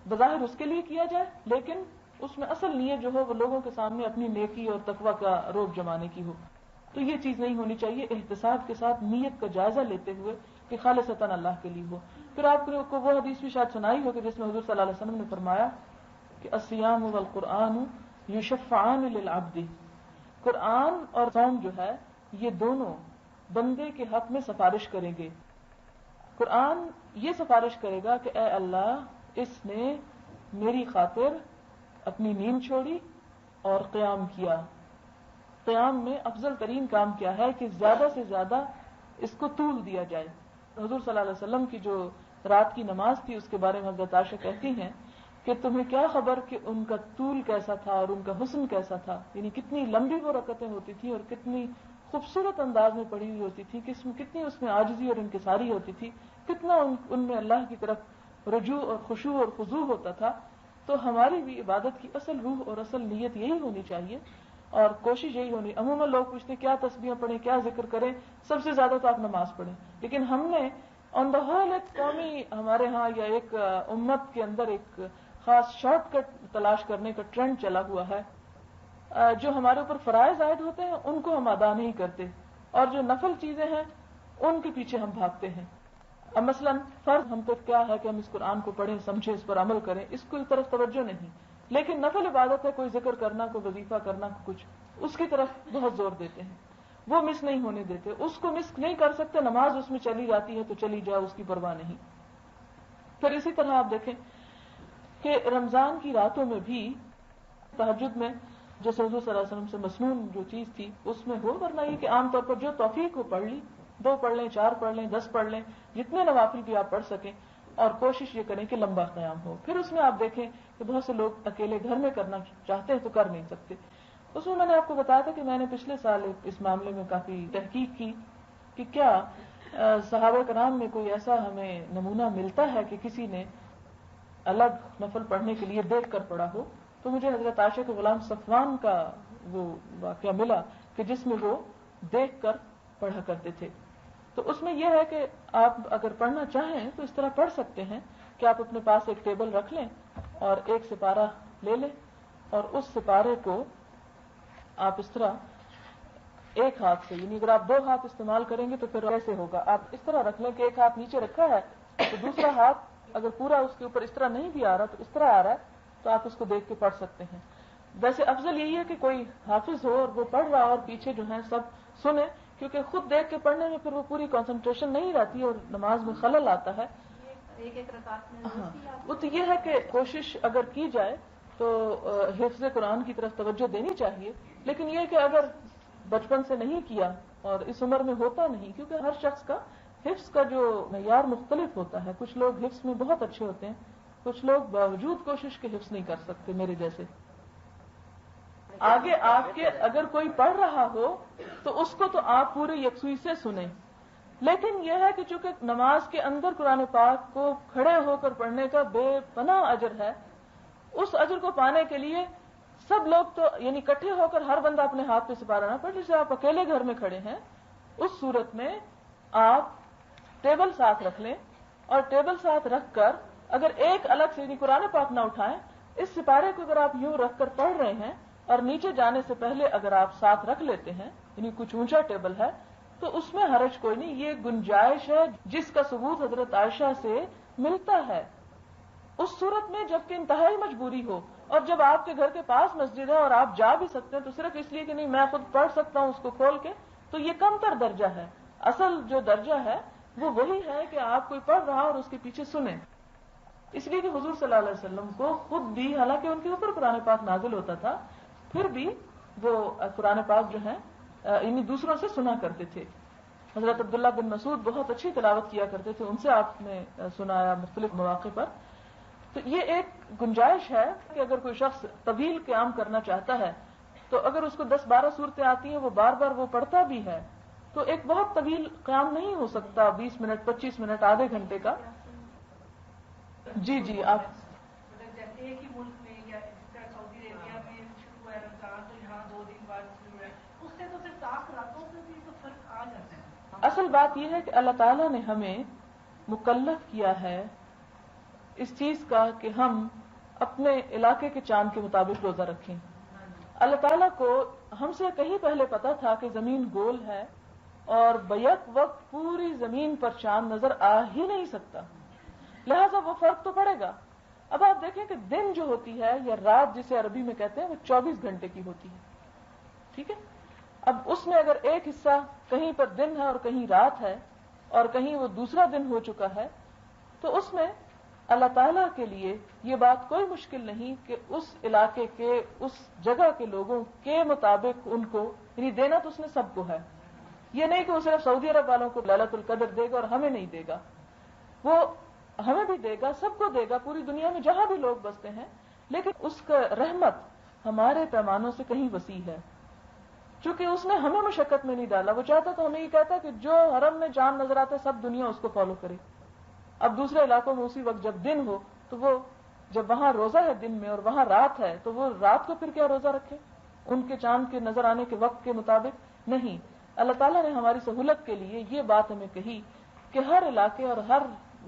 بظاہر اس کے لیے کیا جائے لیکن اس میں اصل نیت جو ہو وہ لوگوں کے سامنے اپنی نیکی اور تقوی کا روب جمانے کی ہو. تو یہ چیز نہیں ہونی چاہیے. احتساب کے ساتھ نیت کا جائزہ لیتے ہوئے کہ خالصتاً اللہ کے لیے ہو. پھر آپ کو وہ حدیث بھی شاید سنائی ہو کہ جس میں حضور صلی اللہ علیہ وسلم نے فرمایا کہ الصیام والقرآن یشفعان للعبد، قرآن اور صوم جو ہے یہ دونوں بندے کے حق میں سفارش کریں گے. قرآن یہ سفارش کرے گا کہ اے اللہ اس نے میری خاطر اپنی نیند چھوڑی اور قیام کیا. قیام میں افضل ترین کام کیا ہے کہ زیادہ سے زیادہ اس کو طول دیا جائے. حضور صلی اللہ علیہ وسلم کی جو رات کی نماز تھی اس کے بارے میں حضرت عائشہ کہتی ہیں کہ تمہیں کیا خبر کہ ان کا طول کیسا تھا اور ان کا حسن کیسا تھا، یعنی کتنی لمبی وہ رکعتیں ہوتی تھی اور کتنی خوبصورت انداز میں پڑھی ہوئی ہوتی تھی، کتنی اس میں عاجزی اور انکساری ہوتی تھی، کتنا ان میں اللہ کی طرف رجوع اور خشوع اور خضوع ہوتا تھا. تو ہماری بھی عبادت کی اصل روح اور اصل نیت یہی ہونی چاہیے اور کوشش یہی ہونی. عموماً لوگ پوچھتے ہیں کیا تسبیح پڑھیں، کیا ذکر کریں، سب سے زیادہ تو آپ نماز پڑھیں. لیکن ہم نے آن دا ہول ایک قومی ہمارے ہاں یا ایک امت کے اندر ایک خاص شارٹ کٹ تلاش کرنے کا ٹرینڈ چلا ہوا ہے. جو ہمارے اوپر فرائض عائد ہوتے ہیں ان کو ہم ادا نہیں کرتے اور جو نفل چیزیں ہیں ان کے پیچھے ہم بھاگتے ہیں. اب مثلاً فرض ہم تو کیا ہے کہ ہم اس قرآن کو پڑھیں، سمجھیں، اس پر عمل کریں، اس کی طرف توجہ نہیں. لیکن نفل عبادت ہے، کوئی ذکر کرنا، کوئی وظیفہ کرنا، کچھ اس کی طرف بہت زور دیتے ہیں، وہ مس نہیں ہونے دیتے. اس کو مس نہیں کر سکتے، نماز اس میں چلی جاتی ہے تو چلی جائے، اس کی پرواہ نہیں. پھر اسی طرح آپ دیکھیں کہ رمضان کی راتوں میں بھی تہجد میں جیسے حضور صلی اللہ علیہ وسلم سے مسنون جو چیز تھی اس میں ہو، ورنہ یہ کہ عام طور پر جو توفیق ہو پڑھ لی، 2 پڑھ لیں، 4 پڑھ لیں، 10 پڑھ لیں، جتنے نوافل بھی آپ پڑھ سکیں اور کوشش یہ کریں کہ لمبا قیام ہو. پھر اس میں آپ دیکھیں کہ بہت سے لوگ اکیلے گھر میں کرنا چاہتے ہیں تو کر نہیں سکتے. اس میں نے آپ کو بتایا تھا کہ میں نے پچھلے سال اس معاملے میں کافی تحقیق کی کہ کیا صحابہ کرام میں کوئی ایسا ہمیں نمونہ ملتا ہے کہ کسی نے الگ نفل پڑھنے کے لیے دیکھ کر پڑھا ہو. تو مجھے حضرت عائشہ کے غلام صفوان کا وہ واقعہ ملا کہ جس میں وہ دیکھ کر پڑھا کرتے تھے. تو اس میں یہ ہے کہ آپ اگر پڑھنا چاہیں تو اس طرح پڑھ سکتے ہیں کہ آپ اپنے پاس ایک ٹیبل رکھ لیں اور ایک سپارہ لے لیں اور اس سپارے کو آپ اس طرح ایک ہاتھ سے، یعنی اگر آپ 2 ہاتھ استعمال کریں گے تو پھر ایسے ہوگا، آپ اس طرح رکھ لیں کہ ایک ہاتھ نیچے رکھا ہے تو دوسرا ہاتھ اگر پورا اس کے اوپر اس طرح نہیں بھی آ رہا تو اس طرح آ رہا ہے تو آپ اس کو دیکھ کے پڑھ سکتے ہیں. ویسے افضل یہی ہے کہ کوئی حافظ ہو اور وہ پڑھ رہا اور پیچھے جو ہے سب سنیں، کیونکہ خود دیکھ کے پڑھنے میں پھر وہ پوری کنسنٹریشن نہیں رہتی اور نماز میں خلل آتا ہے. ایک رکعت میں ہاں، وہ تو یہ ہے کہ کوشش اگر کی جائے تو حفظ قرآن کی طرف توجہ دینی چاہیے. لیکن یہ کہ اگر بچپن سے نہیں کیا اور اس عمر میں ہوتا نہیں، کیونکہ ہر شخص کا حفظ کا جو معیار مختلف ہوتا ہے. کچھ لوگ حفظ میں بہت اچھے ہوتے ہیں، کچھ لوگ باوجود کوشش کے حفظ نہیں کر سکتے میرے جیسے. آگے آپ کے اگر کوئی پڑھ رہا ہو تو اس کو تو آپ پورے یکسوئی سے سنیں. لیکن یہ ہے کہ چونکہ نماز کے اندر قرآن پاک کو کھڑے ہو کر پڑھنے کا بے پناہ اجر ہے، اس اجر کو پانے کے لیے سب لوگ تو یعنی اکٹھے ہو کر ہر بندہ اپنے ہاتھ پہ سپارہ نہ پڑھ. جیسے آپ اکیلے گھر میں کھڑے ہیں اس صورت میں آپ ٹیبل ساتھ رکھ لیں اور ٹیبل ساتھ رکھ کر اگر ایک الگ سے یعنی قرآن پاک نہ اٹھائیں، اس سپارے کو اگر آپ یوں رکھ کر پڑھ رہے ہیں اور نیچے جانے سے پہلے اگر آپ ساتھ رکھ لیتے ہیں، یعنی کچھ اونچا ٹیبل ہے تو اس میں حرج کوئی نہیں. یہ گنجائش ہے جس کا ثبوت حضرت عائشہ سے ملتا ہے. اس صورت میں جبکہ انتہائی مجبوری ہو اور جب آپ کے گھر کے پاس مسجد ہے اور آپ جا بھی سکتے ہیں تو صرف اس لیے کہ نہیں میں خود پڑھ سکتا ہوں اس کو کھول کے، تو یہ کم تر درجہ ہے. اصل جو درجہ ہے وہ وہی ہے کہ آپ کوئی پڑھ رہا اور اس کے پیچھے سنیں. اس لیے کہ حضور صلی اللہ علیہ وسلم کو خود بھی، حالانکہ ان کے اوپر قرآن پاک نازل ہوتا تھا، پھر بھی وہ قرآن پاک جو ہے یعنی دوسروں سے سنا کرتے تھے. حضرت عبداللہ بن مسعود بہت اچھی تلاوت کیا کرتے تھے، ان سے آپ نے سنایا مختلف مواقع پر. تو یہ ایک گنجائش ہے کہ اگر کوئی شخص طویل قیام کرنا چاہتا ہے تو اگر اس کو 10-12 صورتیں آتی ہیں، وہ بار بار وہ پڑھتا بھی ہے تو ایک بہت طویل قیام نہیں ہو سکتا، 20 منٹ 25 منٹ آدھے گھنٹے کا. جی آپ جیسے ایک ہی ملک میں بات شروع ہے اس سے تو صرف طاق راتوں سے بھی تو فرق آ جاتا ہے. اصل بات یہ ہے کہ اللہ تعالیٰ نے ہمیں مکلف کیا ہے اس چیز کا کہ ہم اپنے علاقے کے چاند کے مطابق روزہ رکھیں. اللہ تعالیٰ کو ہم سے کہیں پہلے پتا تھا کہ زمین گول ہے اور بیک وقت پوری زمین پر چاند نظر آ ہی نہیں سکتا، لہذا وہ فرق تو پڑے گا. اب آپ دیکھیں کہ دن جو ہوتی ہے یا رات جسے عربی میں کہتے ہیں وہ 24 گھنٹے کی ہوتی ہے، ٹھیک ہے. اب اس میں اگر ایک حصہ کہیں پر دن ہے اور کہیں رات ہے اور کہیں وہ دوسرا دن ہو چکا ہے تو اس میں اللہ تعالیٰ کے لیے یہ بات کوئی مشکل نہیں کہ اس علاقے کے اس جگہ کے لوگوں کے مطابق ان کو یعنی دینا تو اس نے سب کو ہے. یہ نہیں کہ وہ صرف سعودی عرب والوں کو لیلۃ القدر دے گا اور ہمیں نہیں دے گا، وہ ہمیں بھی دے گا، سب کو دے گا، پوری دنیا میں جہاں بھی لوگ بستے ہیں. لیکن اس کا رحمت ہمارے پیمانوں سے کہیں وسیع ہے، چونکہ اس نے ہمیں مشقت میں نہیں ڈالا. وہ چاہتا تو ہمیں یہ کہتا کہ جو حرم میں چاند نظر آتا ہے سب دنیا اس کو فالو کرے. اب دوسرے علاقوں میں اسی وقت جب دن ہو تو وہ جب وہاں روزہ ہے دن میں اور وہاں رات ہے تو وہ رات کو پھر کیا روزہ رکھے ان کے چاند کے نظر آنے کے وقت کے مطابق؟ نہیں. اللہ تعالیٰ نے ہماری سہولت کے لیے یہ بات ہمیں کہی کہ ہر علاقے اور ہر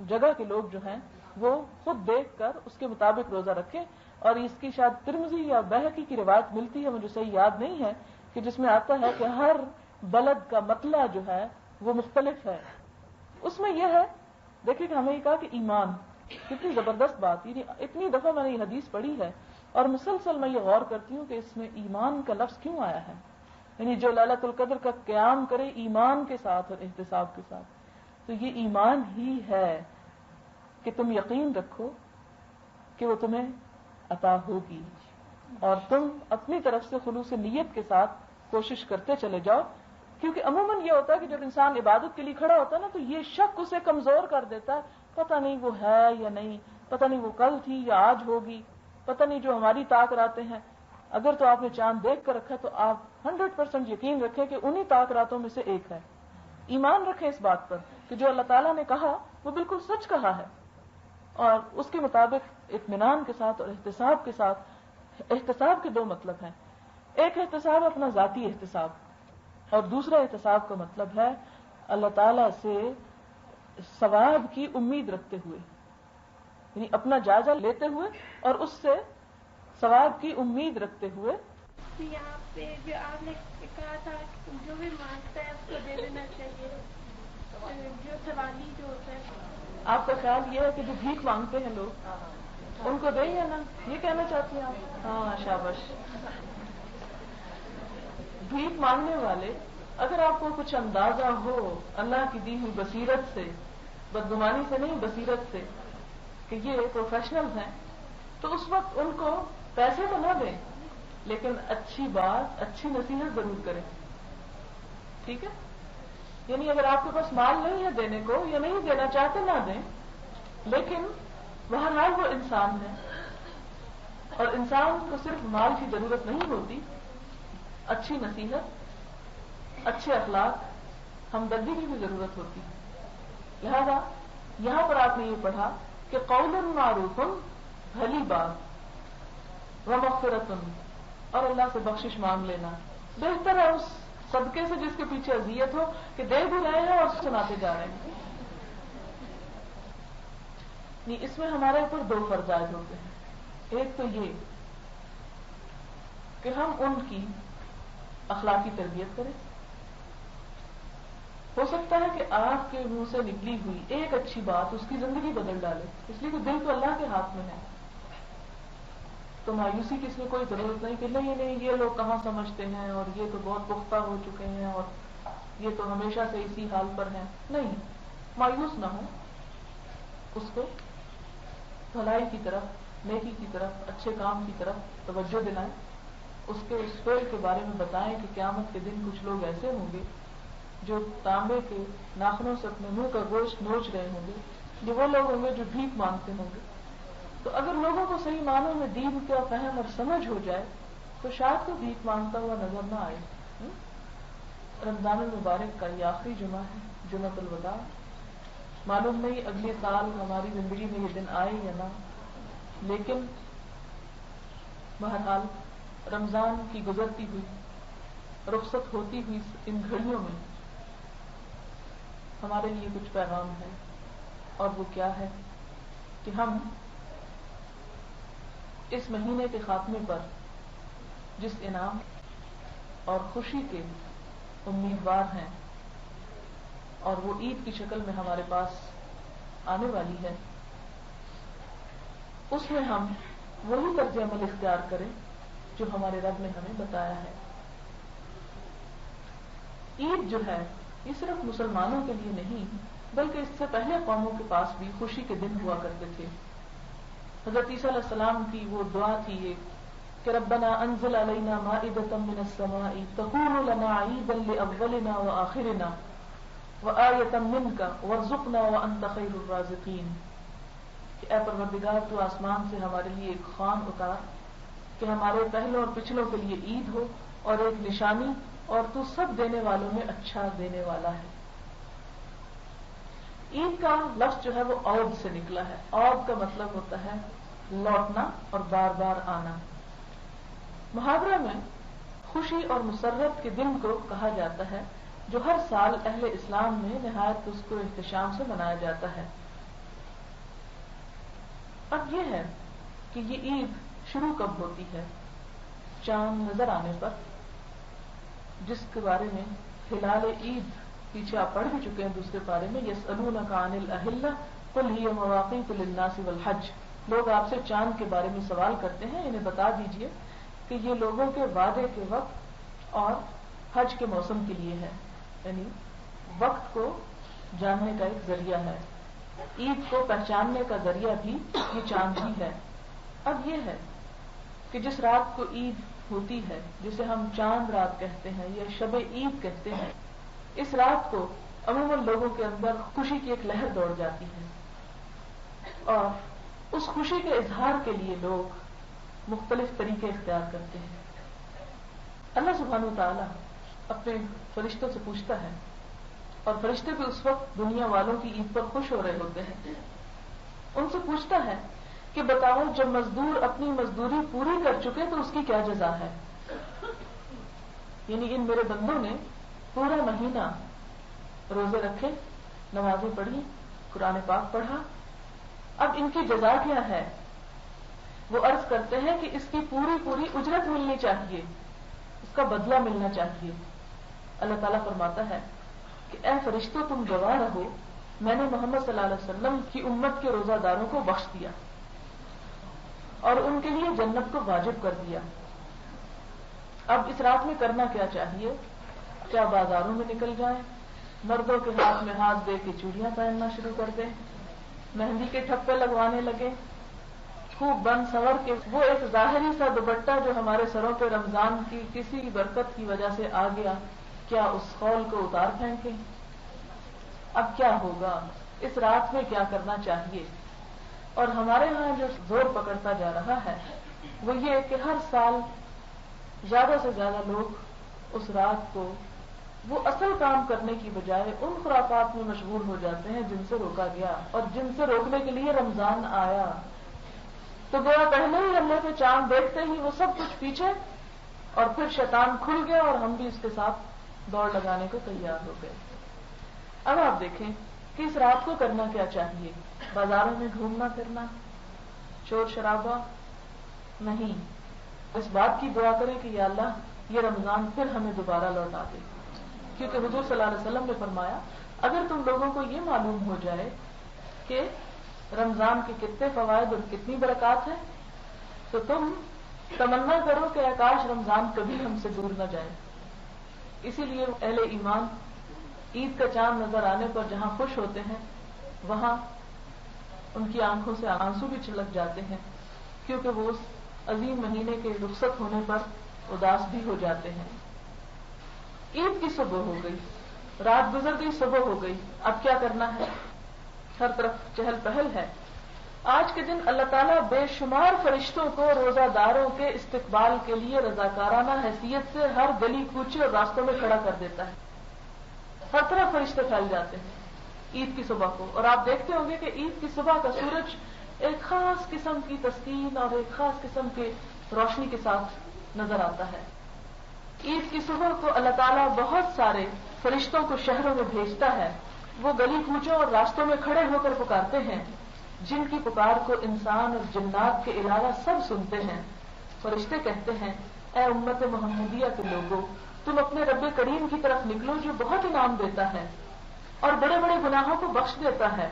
جگہ کے لوگ جو ہیں وہ خود دیکھ کر اس کے مطابق روزہ رکھیں. اور اس کی شاید ترمذی یا بہقی کی روایت ملتی ہے، مجھے صحیح یاد نہیں ہے، کہ جس میں آتا ہے کہ ہر بلد کا مطلع جو ہے وہ مختلف ہے. اس میں یہ ہے، دیکھیں کہ ہمیں یہ کہا کہ ایمان کتنی زبردست بات. یعنی اتنی دفعہ میں نے یہ حدیث پڑھی ہے اور مسلسل میں یہ غور کرتی ہوں کہ اس میں ایمان کا لفظ کیوں آیا ہے. یعنی جو لیلۃ القدر کا قیام کرے ایمان کے ساتھ اور احتساب کے ساتھ، تو یہ ایمان ہی ہے کہ تم یقین رکھو کہ وہ تمہیں عطا ہوگی اور تم اپنی طرف سے خلوص نیت کے ساتھ کوشش کرتے چلے جاؤ. کیونکہ عموماً یہ ہوتا ہے کہ جب انسان عبادت کے لیے کھڑا ہوتا ہے نا تو یہ شک اسے کمزور کر دیتا ہے، پتہ نہیں وہ ہے یا نہیں، پتہ نہیں وہ کل تھی یا آج ہوگی، پتہ نہیں جو ہماری طاق راتیں ہیں. اگر تو آپ نے چاند دیکھ کر رکھا تو آپ 100% یقین رکھیں کہ انہی طاق راتوں میں سے ایک ہے. ایمان رکھیں اس بات پر کہ جو اللہ تعالیٰ نے کہا وہ بالکل سچ کہا ہے، اور اس کے مطابق اطمینان کے ساتھ اور احتساب کے ساتھ. احتساب کے دو مطلب ہیں، ایک احتساب اپنا ذاتی احتساب اور دوسرا احتساب کا مطلب ہے اللہ تعالیٰ سے ثواب کی امید رکھتے ہوئے، یعنی اپنا جائزہ لیتے ہوئے اور اس سے ثواب کی امید رکھتے ہوئے. یہاں پہ جو آپ نے کہا تھا جو بھی مانگتا ہے اس کو دے دینا چاہیے، جو سوالی جو ہوتا ہے. آپ کا خیال یہ ہے کہ جو بھیک مانگتے ہیں لوگ ان کو دیں یا نا، یہ کہنا چاہتی ہیں آپ؟ ہاں شاباش. بھیک مانگنے والے اگر آپ کو کچھ اندازہ ہو اللہ کی دی ہوئی بصیرت سے، بدگمانی سے نہیں بصیرت سے، کہ یہ پروفیشنل ہیں تو اس وقت ان کو پیسے تو نہ دیں لیکن اچھی بات اچھی نصیحت ضرور کریں. ٹھیک ہے؟ یعنی اگر آپ کے پاس مال نہیں ہے دینے کو یا نہیں دینا چاہتے نہ دیں، لیکن بہرحال وہ انسان ہے اور انسان کو صرف مال کی ضرورت نہیں ہوتی، اچھی نصیحت، اچھے اخلاق، ہمدردی کی بھی ضرورت ہوتی. لہذا یہاں پر آپ نے یہ پڑھا کہ قول معروف، بھلی بات، ومغفرۃ، اور اللہ سے بخشش مانگ لینا. بہتر ہے اس صدقے سے جس کے پیچھے اذیت ہو کہ دے بھی رہے ہیں اور سناتے جا رہے ہیں. نہیں، اس میں ہمارے اوپر دو فرض عائد ہوتے ہیں. ایک تو یہ کہ ہم ان کی اخلاقی تربیت کریں. ہو سکتا ہے کہ آپ کے منہ سے نکلی ہوئی ایک اچھی بات اس کی زندگی بدل ڈالے، اس لیے کہ دل تو اللہ کے ہاتھ میں ہے. تو مایوسی کی اس میں کوئی ضرورت نہیں کہ نہیں یہ لوگ کہاں سمجھتے ہیں اور یہ تو بہت پختہ ہو چکے ہیں اور یہ تو ہمیشہ سے اسی حال پر ہیں. نہیں، مایوس نہ ہو، اس کو بھلائی کی طرف، نیکی کی طرف، اچھے کام کی طرف توجہ دلائیں. اس کے اس فعل کے بارے میں بتائیں کہ قیامت کے دن کچھ لوگ ایسے ہوں گے جو تانبے کے ناخنوں سے اپنے منہ کا گوشت نوچ رہے ہوں گے، جو وہ لوگ ہوں گے جو بھیک مانگتے ہوں گے. تو اگر لوگوں کو صحیح معنوں میں دین کا فہم اور سمجھ ہو جائے تو شاید کو بھیک مانگتا ہوا نظر نہ آئے. رمضان المبارک کا یہ آخری جمعہ ہے، جمعۃ الوداع. معلوم نہیں اگلے سال ہماری زندگی میں یہ دن آئے یا نہ، لیکن بہرحال رمضان کی گزرتی ہوئی رخصت ہوتی ہوئی ان گھڑیوں میں ہمارے لیے کچھ پیغام ہے، اور وہ کیا ہے کہ ہم اس مہینے کے خاتمے پر جس انعام اور خوشی کے امیدوار ہیں اور وہ عید کی شکل میں ہمارے پاس آنے والی ہے، اس میں ہم وہی طرز عمل اختیار کریں جو ہمارے رب نے ہمیں بتایا ہے۔ عید جو ہے یہ صرف مسلمانوں کے لیے نہیں بلکہ اس سے پہلے قوموں کے پاس بھی خوشی کے دن ہوا کرتے تھے۔ حضرت عیسیٰ علیہ السلام کی وہ دعا تھی یہ کہ ربنا انزل علینا مائدۃ من السماء تکون لنا عیدا لاولنا وآخرنا وآیۃ منک وارزقنا وانت خیر الرازقین، کہ اے پروردگار تو آسمان سے ہمارے لیے ایک خوان اتار کہ ہمارے پہلوں اور پچھلوں کے لیے عید ہو اور ایک نشانی، اور تو سب دینے والوں میں اچھا دینے والا ہے۔ عید کا لفظ جو ہے وہ عود سے نکلا ہے۔ عود کا مطلب ہوتا ہے لوٹنا اور بار بار آنا۔ محاورہ میں خوشی اور مسرت کے دن کو کہا جاتا ہے جو ہر سال اہل اسلام میں نہایت اس کو احتشام سے منایا جاتا ہے۔ اب یہ ہے کہ یہ عید شروع کب ہوتی ہے؟ چاند نظر آنے پر، جس کے بارے میں ہلال عید پیچھے آپ پڑھ بھی چکے ہیں دوسرے پارے میں، یسألونک عن الأہلة قل ہی مواقیت للناس والحج، لوگ آپ سے چاند کے بارے میں سوال کرتے ہیں، انہیں بتا دیجئے کہ یہ لوگوں کے وعدے کے وقت اور حج کے موسم کے لیے ہے، یعنی وقت کو جاننے کا ایک ذریعہ ہے۔ عید کو پہچاننے کا ذریعہ بھی یہ چاند ہی ہے۔ اب یہ ہے کہ جس رات کو عید ہوتی ہے، جسے ہم چاند رات کہتے ہیں یا شب عید کہتے ہیں، اس رات کو عموماً لوگوں کے اندر خوشی کی ایک لہر دوڑ جاتی ہے، اور اس خوشی کے اظہار کے لیے لوگ مختلف طریقے اختیار کرتے ہیں۔ اللہ سبحانہ وتعالی اپنے فرشتوں سے پوچھتا ہے، اور فرشتے بھی اس وقت دنیا والوں کی عید پر خوش ہو رہے ہوتے ہیں، ان سے پوچھتا ہے کہ بتاؤ جب مزدور اپنی مزدوری پوری کر چکے تو اس کی کیا جزا ہے؟ یعنی ان میرے بندوں نے پورا مہینہ روزے رکھے، نمازیں پڑھی، قرآن پاک پڑھا، اب ان کی جزا کیا ہے؟ وہ عرض کرتے ہیں کہ اس کی پوری اجرت ملنی چاہیے، اس کا بدلہ ملنا چاہیے۔ اللہ تعالیٰ فرماتا ہے کہ اے فرشتوں تم گواہ رہو، میں نے محمد صلی اللہ علیہ وسلم کی امت کے روزہ داروں کو بخش دیا اور ان کے لیے جنت کو واجب کر دیا۔ اب اس رات میں کرنا کیا چاہیے؟ کیا بازاروں میں نکل جائیں، مردوں کے ہاتھ میں ہاتھ دے کے چوڑیاں پہننا شروع کر دیں، مہندی کے ٹھپے لگوانے لگے، خوب بن سور کے وہ ایک ظاہری سا دوپٹہ جو ہمارے سروں پہ رمضان کی کسی برکت کی وجہ سے آ گیا، کیا اس خول کو اتار پھینکیں؟ اب کیا ہوگا؟ اس رات میں کیا کرنا چاہیے؟ اور ہمارے ہاں جو زور پکڑتا جا رہا ہے وہ یہ کہ ہر سال زیادہ سے زیادہ لوگ اس رات کو وہ اصل کام کرنے کی بجائے ان خرافات میں مشغول ہو جاتے ہیں جن سے روکا گیا، اور جن سے روکنے کے لیے رمضان آیا۔ تو گویا پہلے ہی اللہ کے چاند دیکھتے ہی وہ سب کچھ پیچھے، اور پھر شیطان کھل گیا اور ہم بھی اس کے ساتھ دوڑ لگانے کو تیار ہو گئے۔ اب آپ دیکھیں کہ اس رات کو کرنا کیا چاہیے؟ بازاروں میں گھومنا پھرنا، شور شرابہ نہیں، اس بات کی دعا کریں کہ یا اللہ یہ رمضان پھر ہمیں دوبارہ لوٹا دے، کیونکہ حضور صلی اللہ علیہ وسلم نے فرمایا اگر تم لوگوں کو یہ معلوم ہو جائے کہ رمضان کے کتنے فوائد اور کتنی برکات ہیں تو تم تمنا کرو کہ کاش رمضان کبھی ہم سے دور نہ جائے۔ اسی لیے اہل ایمان عید کا چاند نظر آنے پر جہاں خوش ہوتے ہیں وہاں ان کی آنکھوں سے آنسو بھی چھلک جاتے ہیں، کیونکہ وہ اس عظیم مہینے کے رخصت ہونے پر اداس بھی ہو جاتے ہیں۔ عید کی صبح ہو گئی، رات گزر گئی، صبح ہو گئی، اب کیا کرنا ہے؟ ہر طرف چہل پہل ہے۔ آج کے دن اللہ تعالیٰ بے شمار فرشتوں کو روزہ داروں کے استقبال کے لیے رضاکارانہ حیثیت سے ہر گلی کوچے اور راستوں میں کھڑا کر دیتا ہے۔ ہر طرف فرشتے پھیل جاتے ہیں عید کی صبح کو، اور آپ دیکھتے ہوں گے کہ عید کی صبح کا سورج ایک خاص قسم کی تسکین اور ایک خاص قسم کی روشنی کے ساتھ نظر آتا ہے۔ عید کی صبح کو اللہ تعالیٰ بہت سارے فرشتوں کو شہروں میں بھیجتا ہے. وہ گلی کوچوں اور راستوں میں کھڑے ہو کر پکارتے ہیں، جن کی پکار کو انسان اور جنات کے علاوہ سب سنتے ہیں. فرشتے کہتے ہیں، اے امت محمدیہ کے لوگوں، تم اپنے رب کریم کی طرف نکلو جو بہت انعام دیتا ہے اور بڑے بڑے گناہوں کو بخش دیتا ہے.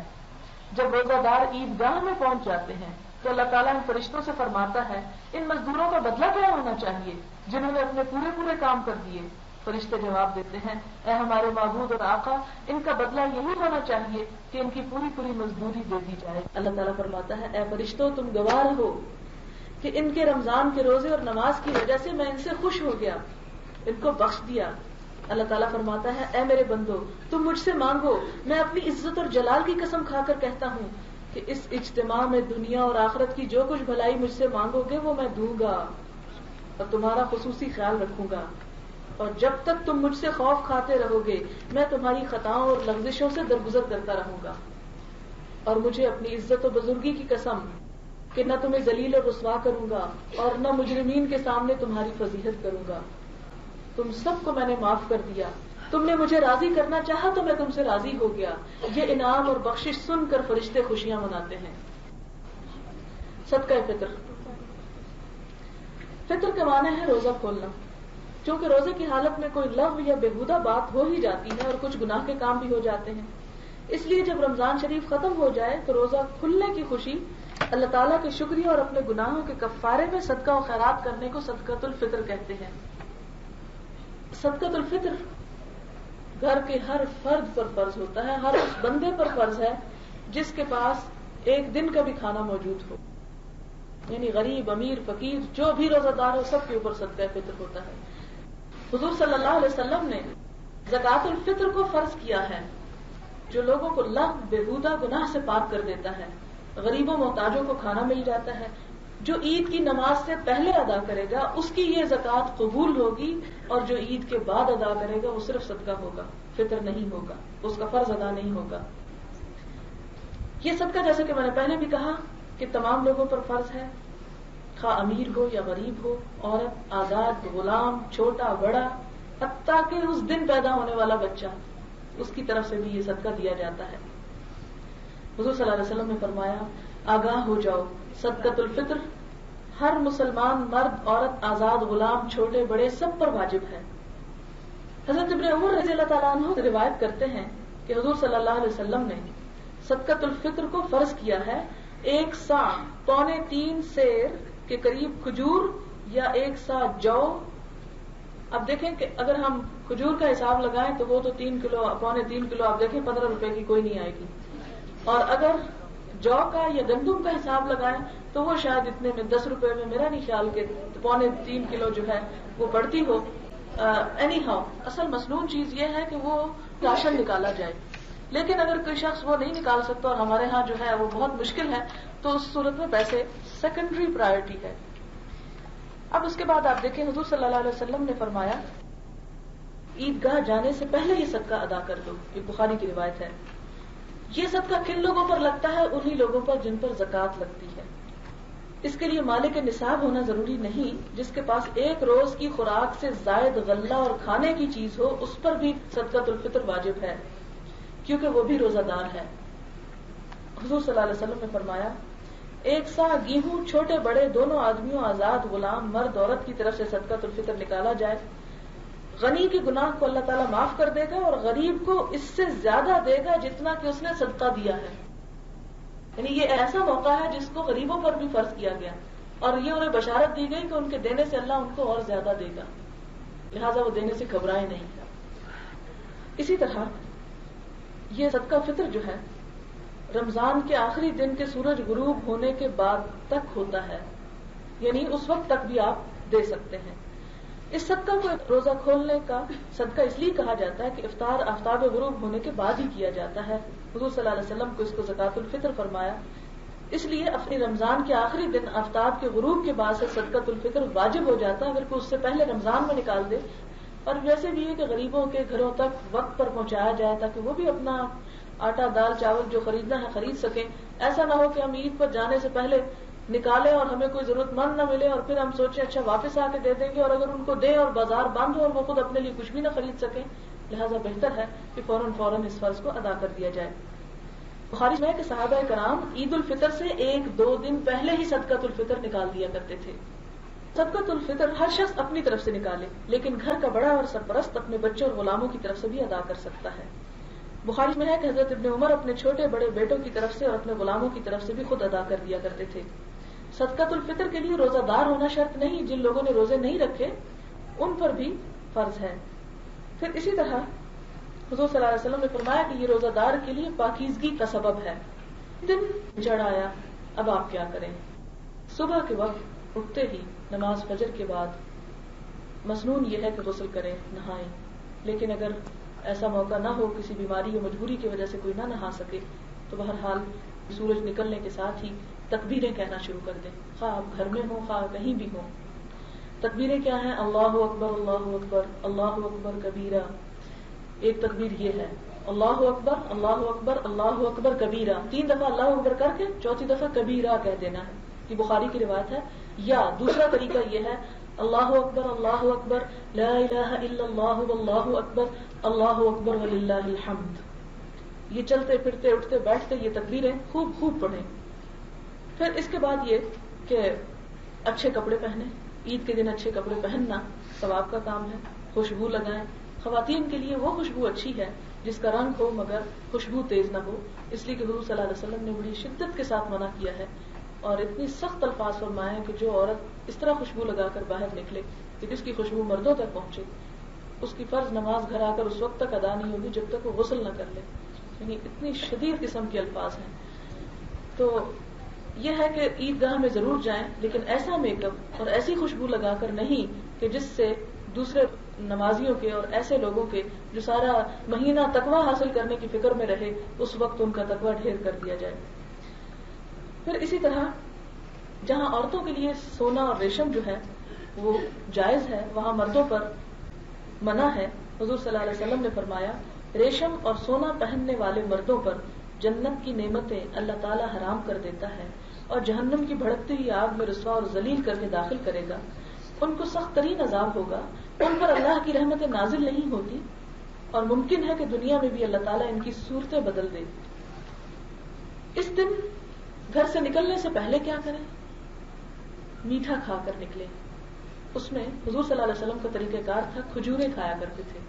جب روزہ دار عید گاہ میں پہنچ جاتے ہیں تو اللہ تعالیٰ ان فرشتوں سے فرماتا ہے، ان مزدوروں کا بدلہ کیا ہونا چاہیے جنہوں نے اپنے پورے کام کر دیے. فرشتے جواب دیتے ہیں، اے ہمارے معبود اور آقا، ان کا بدلہ یہی ہونا چاہیے کہ ان کی پوری مزدوری دے دی جائے. اللہ تعالیٰ فرماتا ہے، اے فرشتوں تم گواہ رہو کہ ان کے رمضان کے روزے اور نماز کی وجہ سے میں ان سے خوش ہو گیا، ان کو بخش دیا. اللہ تعالیٰ فرماتا ہے، اے میرے بندو تم مجھ سے مانگو، میں اپنی عزت اور جلال کی قسم کھا کر کہتا ہوں کہ اس اجتماع میں دنیا اور آخرت کی جو کچھ بھلائی مجھ سے مانگو گے وہ میں دوں گا اور تمہارا خصوصی خیال رکھوں گا. اور جب تک تم مجھ سے خوف کھاتے رہو گے میں تمہاری خطاؤں اور لغزشوں سے درگزر کرتا رہوں گا. اور مجھے اپنی عزت و بزرگی کی قسم کہ نہ تمہیں ذلیل اور رسوا کروں گا اور نہ مجرمین کے سامنے تمہاری فضیحت کروں گا. تم سب کو میں نے معاف کر دیا. تم نے مجھے راضی کرنا چاہا تو میں تم سے راضی ہو گیا. یہ انعام اور بخشش سن کر فرشتے خوشیاں مناتے ہیں. صدقہ فطر. فطر کے معنی ہے روزہ کھولنا. چونکہ روزے کی حالت میں کوئی لغو یا بےہودہ بات ہو ہی جاتی ہے اور کچھ گناہ کے کام بھی ہو جاتے ہیں، اس لیے جب رمضان شریف ختم ہو جائے تو روزہ کھلنے کی خوشی، اللہ تعالیٰ کے شکریہ اور اپنے گناہوں کے کفارے میں صدقہ و خیرات کرنے کو صدقۃ الفطر کہتے ہیں. صدقۃ الفطر گھر کے ہر فرد پر فرض ہوتا ہے، ہر اس بندے پر فرض ہے جس کے پاس ایک دن کا بھی کھانا موجود ہو، یعنی غریب، امیر، فقیر، جو بھی روزہ دار ہو سب کے اوپر صدقہ فطر ہوتا ہے. حضور صلی اللہ علیہ وسلم نے زکوٰۃ الفطر کو فرض کیا ہے جو لوگوں کو لغو، بےہودہ گناہ سے پاک کر دیتا ہے. غریبوں محتاجوں کو کھانا مل جاتا ہے. جو عید کی نماز سے پہلے ادا کرے گا اس کی یہ زکوٰۃ قبول ہوگی، اور جو عید کے بعد ادا کرے گا وہ صرف صدقہ ہوگا، فطر نہیں ہوگا، اس کا فرض ادا نہیں ہوگا. یہ صدقہ جیسے کہ میں نے پہلے بھی کہا کہ تمام لوگوں پر فرض ہے، خواہ امیر ہو یا غریب ہو، عورت، آزاد، غلام، چھوٹا بڑا، حتیٰ کہ اس دن پیدا ہونے والا بچہ، اس کی طرف سے بھی یہ صدقہ دیا جاتا ہے. حضور صلی اللہ علیہ وسلم نے فرمایا، آگاہ ہو جاؤ، صدقۃ الفطر ہر مسلمان مرد، عورت، آزاد، غلام، چھوٹے بڑے سب پر واجب ہے. حضرت ابن عمر رضی اللہ تعالیٰ عنہ روایت کرتے ہیں کہ حضور صلی اللہ علیہ وسلم نے صدقۃ الفطر کو فرض کیا ہے 1 صاع پونے 3 سیر کے قریب کھجور یا 1 صاع جو. اب دیکھیں کہ اگر ہم کھجور کا حساب لگائیں تو وہ تو 3 کلو، پونے 3 کلو، آپ دیکھیں 15 روپے کی کوئی نہیں آئے گی. اور اگر جو کا یا گندم کا حساب لگائیں تو وہ شاید اتنے میں 10 روپے میں، میرا نہیں خیال کہ پونے 3 کلو جو ہے وہ پڑتی ہو. اینی ہاؤ اصل مسنون چیز یہ ہے کہ وہ راشن نکالا جائے، لیکن اگر کوئی شخص وہ نہیں نکال سکتا اور ہمارے ہاں جو ہے وہ بہت مشکل ہے تو اس صورت میں پیسے سیکنڈری پرائرٹی ہے. اب اس کے بعد آپ دیکھیں حضور صلی اللہ علیہ وسلم نے فرمایا عیدگاہ جانے سے پہلے یہ صدقہ ادا کر دو. یہ بخاری کی روایت ہے. یہ صدقہ کن لوگوں پر لگتا ہے؟ انہی لوگوں پر جن پر زکوٰۃ لگتی ہے. اس کے لیے مالک نصاب ہونا ضروری نہیں. جس کے پاس ایک روز کی خوراک سے زائد غلہ اور کھانے کی چیز ہو اس پر بھی صدقۃ الفطر واجب ہے کیونکہ وہ بھی روزہ دار ہے. حضور صلی اللہ علیہ وسلم نے فرمایا 1 صاع گیہوں چھوٹے بڑے دونوں آدمیوں، آزاد، غلام، مرد، عورت کی طرف سے صدقۃ الفطر نکالا جائے. غنی کے گناہ کو اللہ تعالیٰ معاف کر دے گا اور غریب کو اس سے زیادہ دے گا جتنا کہ اس نے صدقہ دیا ہے. یعنی یہ ایسا موقع ہے جس کو غریبوں پر بھی فرض کیا گیا اور یہ انہیں بشارت دی گئی کہ ان کے دینے سے اللہ ان کو اور زیادہ دے گا، لہذا وہ دینے سے گھبرائے نہیں. اسی طرح یہ صدقہ فطر جو ہے رمضان کے آخری دن کے سورج غروب ہونے کے بعد تک ہوتا ہے، یعنی اس وقت تک بھی آپ دے سکتے ہیں. اس صدقہ کو روزہ کھولنے کا صدقہ اس لیے کہا جاتا ہے کہ افطار آفتاب غروب ہونے کے بعد ہی کیا جاتا ہے. حضور صلی اللہ علیہ وسلم کو اس کو زکوٰۃ الفطر فرمایا، اس لیے اپنی رمضان کے آخری دن آفتاب کے غروب کے بعد سے صدقۃ الفطر واجب ہو جاتا ہے اگر کوئی اس سے پہلے رمضان میں نکال دے. اور ویسے بھی ہے کہ غریبوں کے گھروں تک وقت پر پہنچایا جائے تاکہ وہ بھی اپنا آٹا، دال، چاول جو خریدنا ہے خرید سکیں. ایسا نہ ہو کہ ہم عید پر جانے سے پہلے نکالے اور ہمیں کوئی ضرورت مند نہ ملے اور پھر ہم سوچیں اچھا واپس آ کے دے دیں گے، اور اگر ان کو دیں اور بازار بند ہو اور وہ خود اپنے لیے کچھ بھی نہ خرید سکیں، لہٰذا بہتر ہے کہ فوراً اس فرض کو ادا کر دیا جائے۔ بخاری میں کہ صحابہ کرام عید الفطر سے 1-2 دن پہلے ہی صدقۃ الفطر نکال دیا کرتے تھے۔ صدقۃ الفطر ہر شخص اپنی طرف سے نکالے، لیکن گھر کا بڑا اور سرپرست اپنے بچوں اور غلاموں کی طرف سے بھی ادا کر سکتا ہے۔ بخاری میں ہے کہ حضرت ابن عمر اپنے چھوٹے بڑے بیٹوں کی طرف سے اور اپنے غلاموں کی طرف سے بھی خود ادا کر دیا کرتے تھے۔ صدقۃ الفطر کے لیے روزہ دار ہونا شرط نہیں، جن لوگوں نے روزے نہیں رکھے ان پر بھی فرض ہے۔ پھر اسی طرح حضور صلی اللہ علیہ وسلم نے فرمایا کہ یہ روزہ دار کے لیے پاکیزگی کا سبب ہے۔ دن چڑھ آیا، اب آپ کیا کریں؟ صبح کے وقت اٹھتے ہی نماز فجر کے بعد مسنون یہ ہے کہ غسل کریں، نہائیں، لیکن اگر ایسا موقع نہ ہو، کسی بیماری یا مجبوری کی وجہ سے کوئی نہ نہا سکے، تو بہرحال سورج نکلنے کے ساتھ ہی تکبیریں کہنا شروع کر دیں، خواہ آپ گھر میں ہوں خواہ کہیں بھی ہوں۔ تکبیریں کیا ہیں؟ اللہ اکبر اللہ اکبر اللہ اکبر کبیرہ۔ ایک تکبیر یہ ہے اللہ اکبر اللہ اکبر اللہ اکبر کبیرہ، 3 دفعہ اللہ اکبر کر کے 4تھی دفعہ کبیرہ کہہ دینا ہے، یہ بخاری کی روایت ہے۔ یا دوسرا طریقہ یہ ہے اللہ اکبر لا الہ الا اللہ واللہ اکبر اللہ اکبر وللہ الحمد۔ یہ چلتے پھرتے اٹھتے بیٹھتے یہ تکبیریں خوب پڑھیں۔ پھر اس کے بعد یہ کہ اچھے کپڑے پہنیں، عید کے دن اچھے کپڑے پہننا ثواب کا کام ہے۔ خوشبو لگائیں، خواتین کے لیے وہ خوشبو اچھی ہے جس کا رنگ ہو مگر خوشبو تیز نہ ہو، اس لیے کہ حضور صلی اللہ علیہ وسلم نے بڑی شدت کے ساتھ منع کیا ہے اور اتنی سخت الفاظ فرمائے ہیں کہ جو عورت اس طرح خوشبو لگا کر باہر نکلے کہ جس کی خوشبو مردوں تک پہنچے، اس کی فرض نماز گھر آ کر اس وقت تک ادا نہیں ہوگی جب تک وہ غسل نہ کر لے، یعنی اتنی شدید قسم کے الفاظ ہیں۔ تو یہ ہے کہ عیدگاہ میں ضرور جائیں، لیکن ایسا میک اپ اور ایسی خوشبو لگا کر نہیں کہ جس سے دوسرے نمازیوں کے اور ایسے لوگوں کے جو سارا مہینہ تقویٰ حاصل کرنے کی فکر میں رہے، اس وقت ان کا تقویٰ ڈھیر کر دیا جائے۔ پھر اسی طرح جہاں عورتوں کے لیے سونا اور ریشم جو ہے وہ جائز ہے، وہاں مردوں پر منع ہے۔ حضور صلی اللہ علیہ وسلم نے فرمایا ریشم اور سونا پہننے والے مردوں پر جنت کی نعمتیں اللہ تعالیٰ حرام کر دیتا ہے اور جہنم کی بھڑکتی ہوئی آگ میں رسوا اور ذلیل کر کے داخل کرے گا۔ ان کو سخت ترین عذاب ہوگا، ان پر اللہ کی رحمتیں نازل نہیں ہوتی اور ممکن ہے کہ دنیا میں بھی اللہ تعالیٰ ان کی صورتیں بدل دے۔ اس دن گھر سے نکلنے سے پہلے کیا کریں؟ میٹھا کھا کر نکلیں۔ اس میں حضور صلی اللہ علیہ وسلم کا طریقہ کار تھا، کھجوریں کھایا کرتے تھے،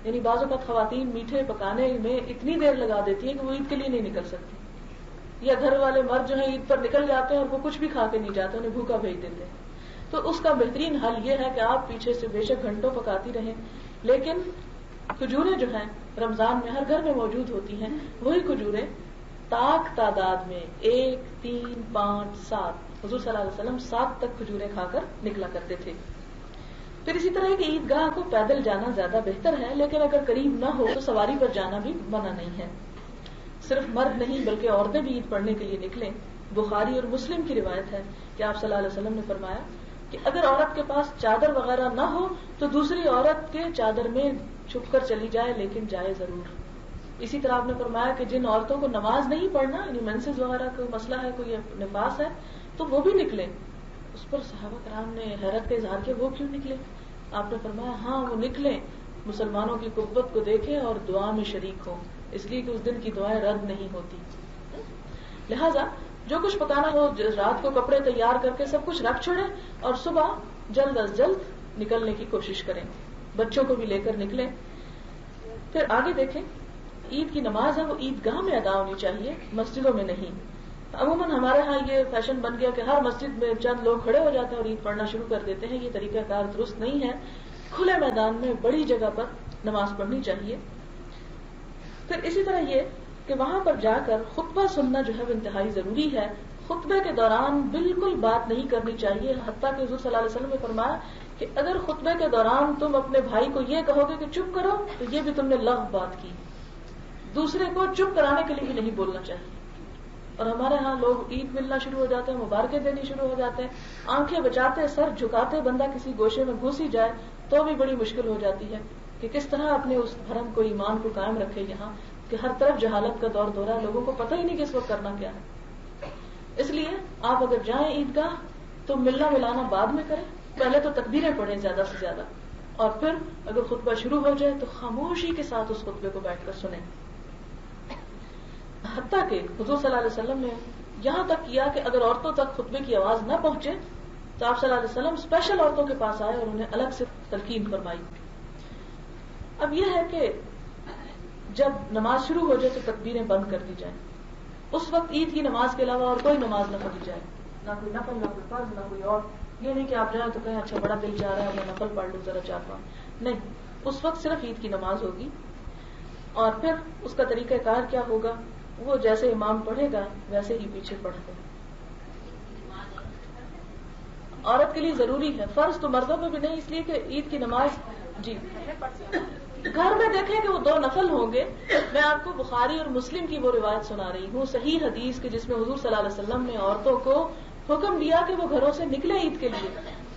یعنی بعض اوقات خواتین میٹھے پکانے میں اتنی دیر لگا دیتی ہیں کہ وہ عید کے لیے نہیں نکل سکتی، یا گھر والے مرد جو ہیں عید پر نکل جاتے ہیں اور وہ کچھ بھی کھا کے نہیں جاتے، انہیں بھوکا بھیج دیتے ہیں۔ تو اس کا بہترین حل یہ ہے کہ آپ پیچھے سے بے شک گھنٹوں پکاتی رہیں، لیکن کھجوریں جو ہیں رمضان میں ہر گھر میں موجود ہوتی ہیں، وہی کھجوریں تاک تعداد میں 1 3 5 7 حضور صلی اللہ علیہ وسلم 7 تک کھجوریں کھا کر نکلا کرتے تھے۔ پھر اسی طرح کہ عیدگاہ کو پیدل جانا زیادہ بہتر ہے، لیکن اگر قریب نہ ہو تو سواری پر جانا بھی منع نہیں ہے۔ صرف مرد نہیں بلکہ عورتیں بھی عید پڑھنے کے لیے نکلیں۔ بخاری اور مسلم کی روایت ہے کہ آپ صلی اللہ علیہ وسلم نے فرمایا کہ اگر عورت کے پاس چادر وغیرہ نہ ہو تو دوسری عورت کے چادر میں چھپ کر چلی جائے، لیکن جائے ضرور۔ اسی طرح آپ نے فرمایا کہ جن عورتوں کو نماز نہیں پڑھنا، یعنی مینسز وغیرہ کا مسئلہ ہے، کوئی نفاس ہے، تو وہ بھی نکلیں۔ اس پر صحابہ کرام نے حیرت کا اظہار کیا، وہ کیوں نکلے؟ آپ نے فرمایا ہاں وہ نکلیں، مسلمانوں کی قوت کو دیکھیں اور دعا میں شریک ہوں، اس لیے کہ اس دن کی دعائیں رد نہیں ہوتی۔ لہذا جو کچھ پکانا ہو رات کو کپڑے تیار کر کے سب کچھ رکھ چھوڑیں اور صبح جلد از جلد نکلنے کی کوشش کریں، بچوں کو بھی لے کر نکلیں۔ پھر آگے دیکھیں، عید کی نماز ہے وہ عیدگاہ میں ادا ہونی چاہیے، مسجدوں میں نہیں۔ عموماً ہمارے ہاں یہ فیشن بن گیا کہ ہر مسجد میں چند لوگ کھڑے ہو جاتے ہیں اور عید پڑھنا شروع کر دیتے ہیں، یہ طریقہ کار درست نہیں ہے۔ کھلے میدان میں بڑی جگہ پر نماز پڑھنی چاہیے۔ پھر اسی طرح یہ کہ وہاں پر جا کر خطبہ سننا جو ہے وہ انتہائی ضروری ہے۔ خطبے کے دوران بالکل بات نہیں کرنی چاہیے، حتیٰ کہ حضور صلی اللہ علیہ وسلم نے فرمایا کہ اگر خطبے کے دوران تم اپنے بھائی کو یہ کہو گے کہ چپ کرو تو یہ بھی تم نے لغو بات کی۔ دوسرے کو چپ کرانے کے لیے بھی نہیں بولنا چاہیے۔ اور ہمارے ہاں لوگ عید ملنا شروع ہو جاتے ہیں، مبارکیں دینی شروع ہو جاتے ہیں، آنکھیں بچاتے سر جھکاتے بندہ کسی گوشے میں گھس ہی جائے تو بھی بڑی مشکل ہو جاتی ہے کہ کس طرح اپنے اس دھرم کو ایمان کو قائم رکھے، یہاں کہ ہر طرف جہالت کا دور دورہ ہے، لوگوں کو پتہ ہی نہیں کہ اس وقت کرنا کیا ہے۔ اس لیے آپ اگر جائیں عیدگاہ تو ملنا ملانا بعد میں کریں، پہلے تو تکبیریں پڑھیں زیادہ سے زیادہ، اور پھر اگر خطبہ شروع ہو جائے تو خاموشی کے ساتھ اس خطبے کو بیٹھ کر سنیں. حتیٰ کہ حضور صلی اللہ علیہ وسلم نے یہاں تک کیا کہ اگر عورتوں تک خطبے کی آواز نہ پہنچے تو آپ صلی اللہ علیہ وسلم اسپیشل عورتوں کے پاس آئے اور انہیں الگ سے تلقین فرمائی. اب یہ ہے کہ جب نماز شروع ہو جائے تو تکبیریں بند کر دی جائیں. اس وقت عید کی نماز کے علاوہ اور کوئی نماز نہ پڑھی جائے، نہ کوئی نفل، نہ کوئی فرض، نہ کوئی اور. یہ نہیں کہ آپ جائیں تو کہیں اچھا بڑا دل چاہ رہا ہے میں نفل پڑھ لوں ذرا 4-5. نہیں، اس وقت صرف عید کی نماز ہوگی. اور پھر اس کا طریقہ کار کیا ہوگا، وہ جیسے امام پڑھے گا ویسے ہی پیچھے پڑھ دیں. عورت کے لیے ضروری ہے، فرض تو مردوں میں بھی نہیں، اس لیے کہ عید کی نماز جی گھر میں دیکھیں کہ وہ 2 نفل ہوں گے. میں آپ کو بخاری اور مسلم کی وہ روایت سنا رہی ہوں، صحیح حدیث کی، جس میں حضور صلی اللہ علیہ وسلم نے عورتوں کو حکم دیا کہ وہ گھروں سے نکلے عید کے لیے.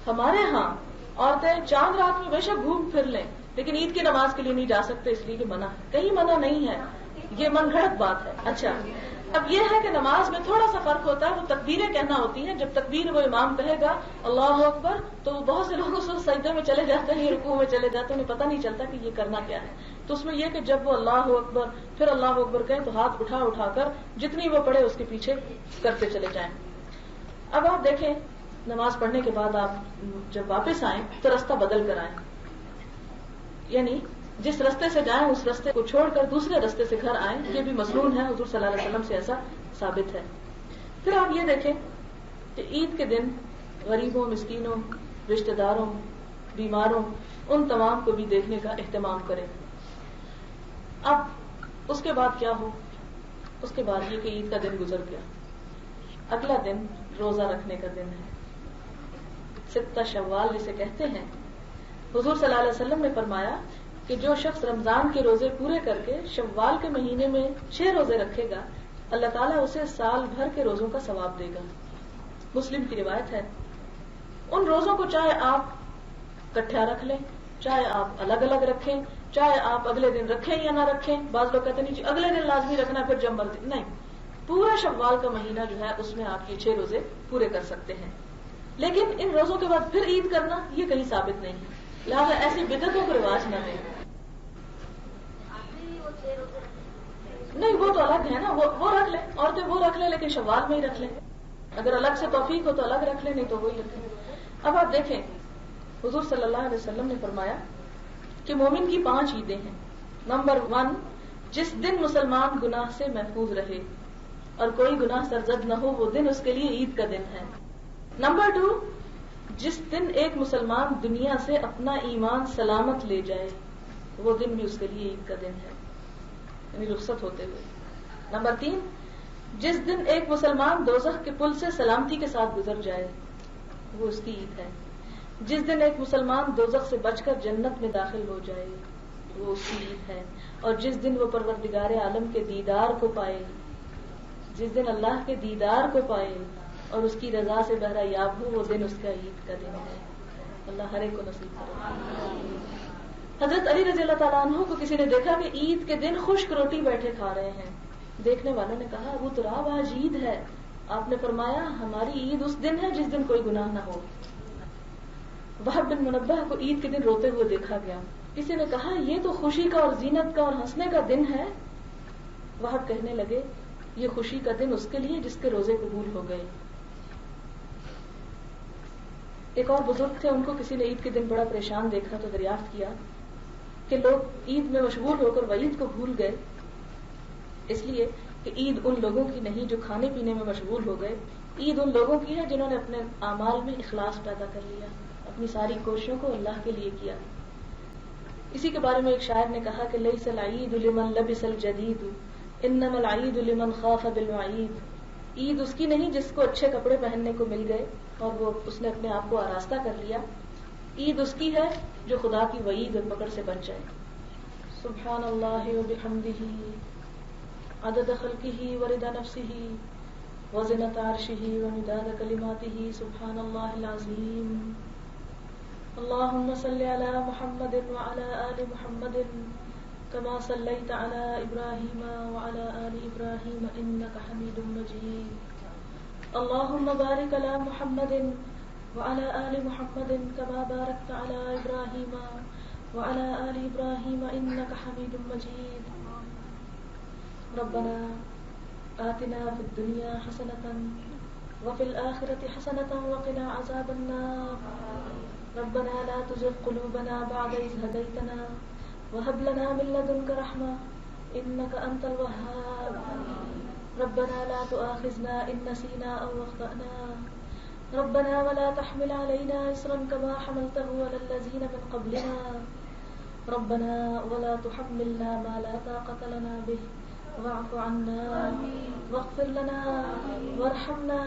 ہمارے ہاں عورتیں چاند رات میں بے شک گھوم پھر لیں لیکن عید کی نماز کے لیے نہیں جا سکتے، اس لیے کہ منع ہے. کہیں منع نہیں ہے، یہ من گھڑت بات ہے. اچھا، اب یہ ہے کہ نماز میں تھوڑا سا فرق ہوتا ہے. وہ تکبیریں کہنا ہوتی ہیں، جب تکبیر وہ امام کہے گا اللہ اکبر تو بہت سے لوگ اس سجدے میں چلے جاتے ہیں، رکوع میں چلے جاتے ہیں، انہیں پتہ نہیں چلتا کہ یہ کرنا کیا ہے. تو اس میں یہ کہ جب وہ اللہ اکبر پھر اللہ اکبر کہیں تو ہاتھ اٹھا اٹھا کر جتنی وہ پڑھے اس کے پیچھے کرتے چلے جائیں. اب آپ دیکھیں نماز پڑھنے کے بعد آپ جب واپس آئیں تو رستہ بدل کر آئیں، یعنی جس رستے سے جائیں اس رستے کو چھوڑ کر دوسرے رستے سے گھر آئیں. یہ بھی مسنون ہے، حضور صلی اللہ علیہ وسلم سے ایسا ثابت ہے. پھر آپ یہ دیکھیں کہ عید کے دن غریبوں، مسکینوں، رشتہ داروں، بیماروں، ان تمام کو بھی دیکھنے کا اہتمام کریں. اب اس کے بعد کیا ہو؟ اس کے بعد یہ کہ عید کا دن گزر گیا، اگلا دن روزہ رکھنے کا دن ہے، 6 شوال جسے کہتے ہیں. حضور صلی اللہ علیہ وسلم نے فرمایا کہ جو شخص رمضان کے روزے پورے کر کے شوال کے مہینے میں 6 روزے رکھے گا، اللہ تعالیٰ اسے سال بھر کے روزوں کا ثواب دے گا. مسلم کی روایت ہے. ان روزوں کو چاہے آپ اکٹھا رکھ لیں، چاہے آپ الگ الگ رکھیں، چاہے آپ اگلے دن رکھیں یا نہ رکھیں. بعض لوگ کہتے نہیں جی اگلے دن لازمی رکھنا پھر جب مرضی، نہیں، پورا شوال کا مہینہ جو ہے اس میں آپ یہ 6 روزے پورے کر سکتے ہیں. لیکن ان روزوں کے بعد پھر عید کرنا یہ کہیں ثابت نہیں ہے، لہٰذا ایسی بدعتوں کو رواج نہ دیں. نہیں، وہ تو الگ ہے نا، وہ رکھ لیں، عورتیں وہ رکھ لیں لیکن شوال میں ہی رکھ لیں. اگر الگ سے توفیق ہو تو الگ رکھ لیں، نہیں تو وہی رکھ لیں. اب آپ دیکھیں حضور صلی اللہ علیہ وسلم نے فرمایا کہ مومن کی 5 عیدیں ہیں. نمبر 1، جس دن مسلمان گناہ سے محفوظ رہے اور کوئی گناہ سرزد نہ ہو، وہ دن اس کے لیے عید کا دن ہے. نمبر 2، جس دن ایک مسلمان دنیا سے اپنا ایمان سلامت لے جائے، وہ دن بھی اس کے لیے عید کا دن ہے، یعنی رخصت ہوتے ہوئے. نمبر 3، جس دن ایک مسلمان دوزخ کے پل سے سلامتی کے ساتھ گزر جائے، وہ اس کی عید ہے. جس دن ایک مسلمان دوزخ سے بچ کر جنت میں داخل ہو جائے، وہ اس کی عید ہے. اور جس دن وہ پروردگار عالم کے دیدار کو پائے، جس دن اللہ کے دیدار کو پائے اور اس کی رضا سے بہرہ یاب ہو، وہ دن اس کا عید کا دن ہے. اللہ ہر ایک کو نصیب کرے. حضرت علی رضی اللہ تعالیٰ عنہ کو کسی نے دیکھا کہ عید کے دن خشک روٹی بیٹھے کھا رہے ہیں. دیکھنے والوں نے کہا ابو تراب آج عید ہے. آپ نے فرمایا ہماری عید اس دن ہے جس دن کوئی گناہ نہ ہو. وہب بن منبہ کو عید کے دن روتے ہوئے دیکھا گیا. کسی نے کہا یہ تو خوشی کا اور زینت کا اور ہنسنے کا دن ہے. وہب کہنے لگے یہ خوشی کا دن اس کے لیے جس کے روزے قبول ہو گئے. ایک اور بزرگ تھے، ان کو کسی نے عید کے دن بڑا پریشان دیکھا تو دریافت کیا کہ لوگ عید میں مشغول ہو کر وعید کو بھول گئے، اس لیے کہ عید ان لوگوں کی نہیں جو کھانے پینے میں مشغول ہو گئے. عید ان لوگوں کی ہے جنہوں نے اپنے اعمال میں اخلاص پیدا کر لیا، اپنی ساری کوششوں کو اللہ کے لیے کیا. اسی کے بارے میں ایک شاعر نے کہا کہ لیس العید لمن لبس الجدید انما العید لمن خاف بالوعید. عید اس کی نہیں جس کو اچھے کپڑے پہننے کو مل گئے اور وہ اس نے اپنے آپ کو آراستہ کر لیا. عید اس کی ہے جو خدا کی وعید اور پکڑ سے بچ جائے. سبحان اللہ وبحمدہ عدد خلقہ ورضا نفسہ وزنۃ عرشہ ومداد کلماتہ. سبحان اللہ العظیم. اللهم صل على محمد وعلى آل محمد كما صليت على إبراهيم وعلى آل إبراهيم إنك حميد مجيد. اللهم بارك على محمد وعلى آل محمد كما باركت على إبراهيم وعلى آل إبراهيم إنك حميد مجيد. ربنا آتنا في الدنيا حسنة وفي الآخرة حسنة وقنا عذاب النار. ربنا لا تزغ قلوبنا بعد إذ هديتنا وهب لنا من لدنك رحمة إنك أنت الوهاب. ربنا لا تؤاخذنا إن نسينا أو أخطأنا. ربنا ولا تحمل علينا إصرا كما حملته على الذين من قبلنا. ربنا ولا تحملنا ما لا طاقة لنا به واعف عنا واغفر لنا وارحمنا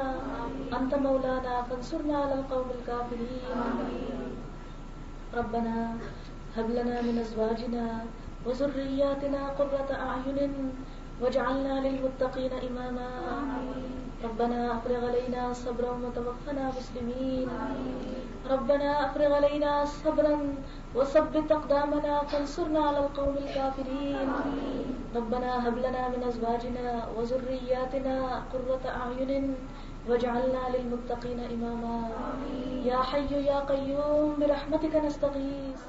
أنت مولانا فانصرنا على القوم الكافرين. ربنا هب لنا من أزواجنا وذرياتنا قرة أعين واجعلنا للمتقين إماما. ربنا أفرغ علينا صبرا وتوفنا مسلمين. ربنا أفرغ علينا صبرا وثبت أقدامنا فانصرنا على القوم الكافرين. ربنا هب لنا من أزواجنا وذرياتنا قرة أعين واجعلنا للمتقين إماما. يا حي يا قيوم برحمتك نستغيث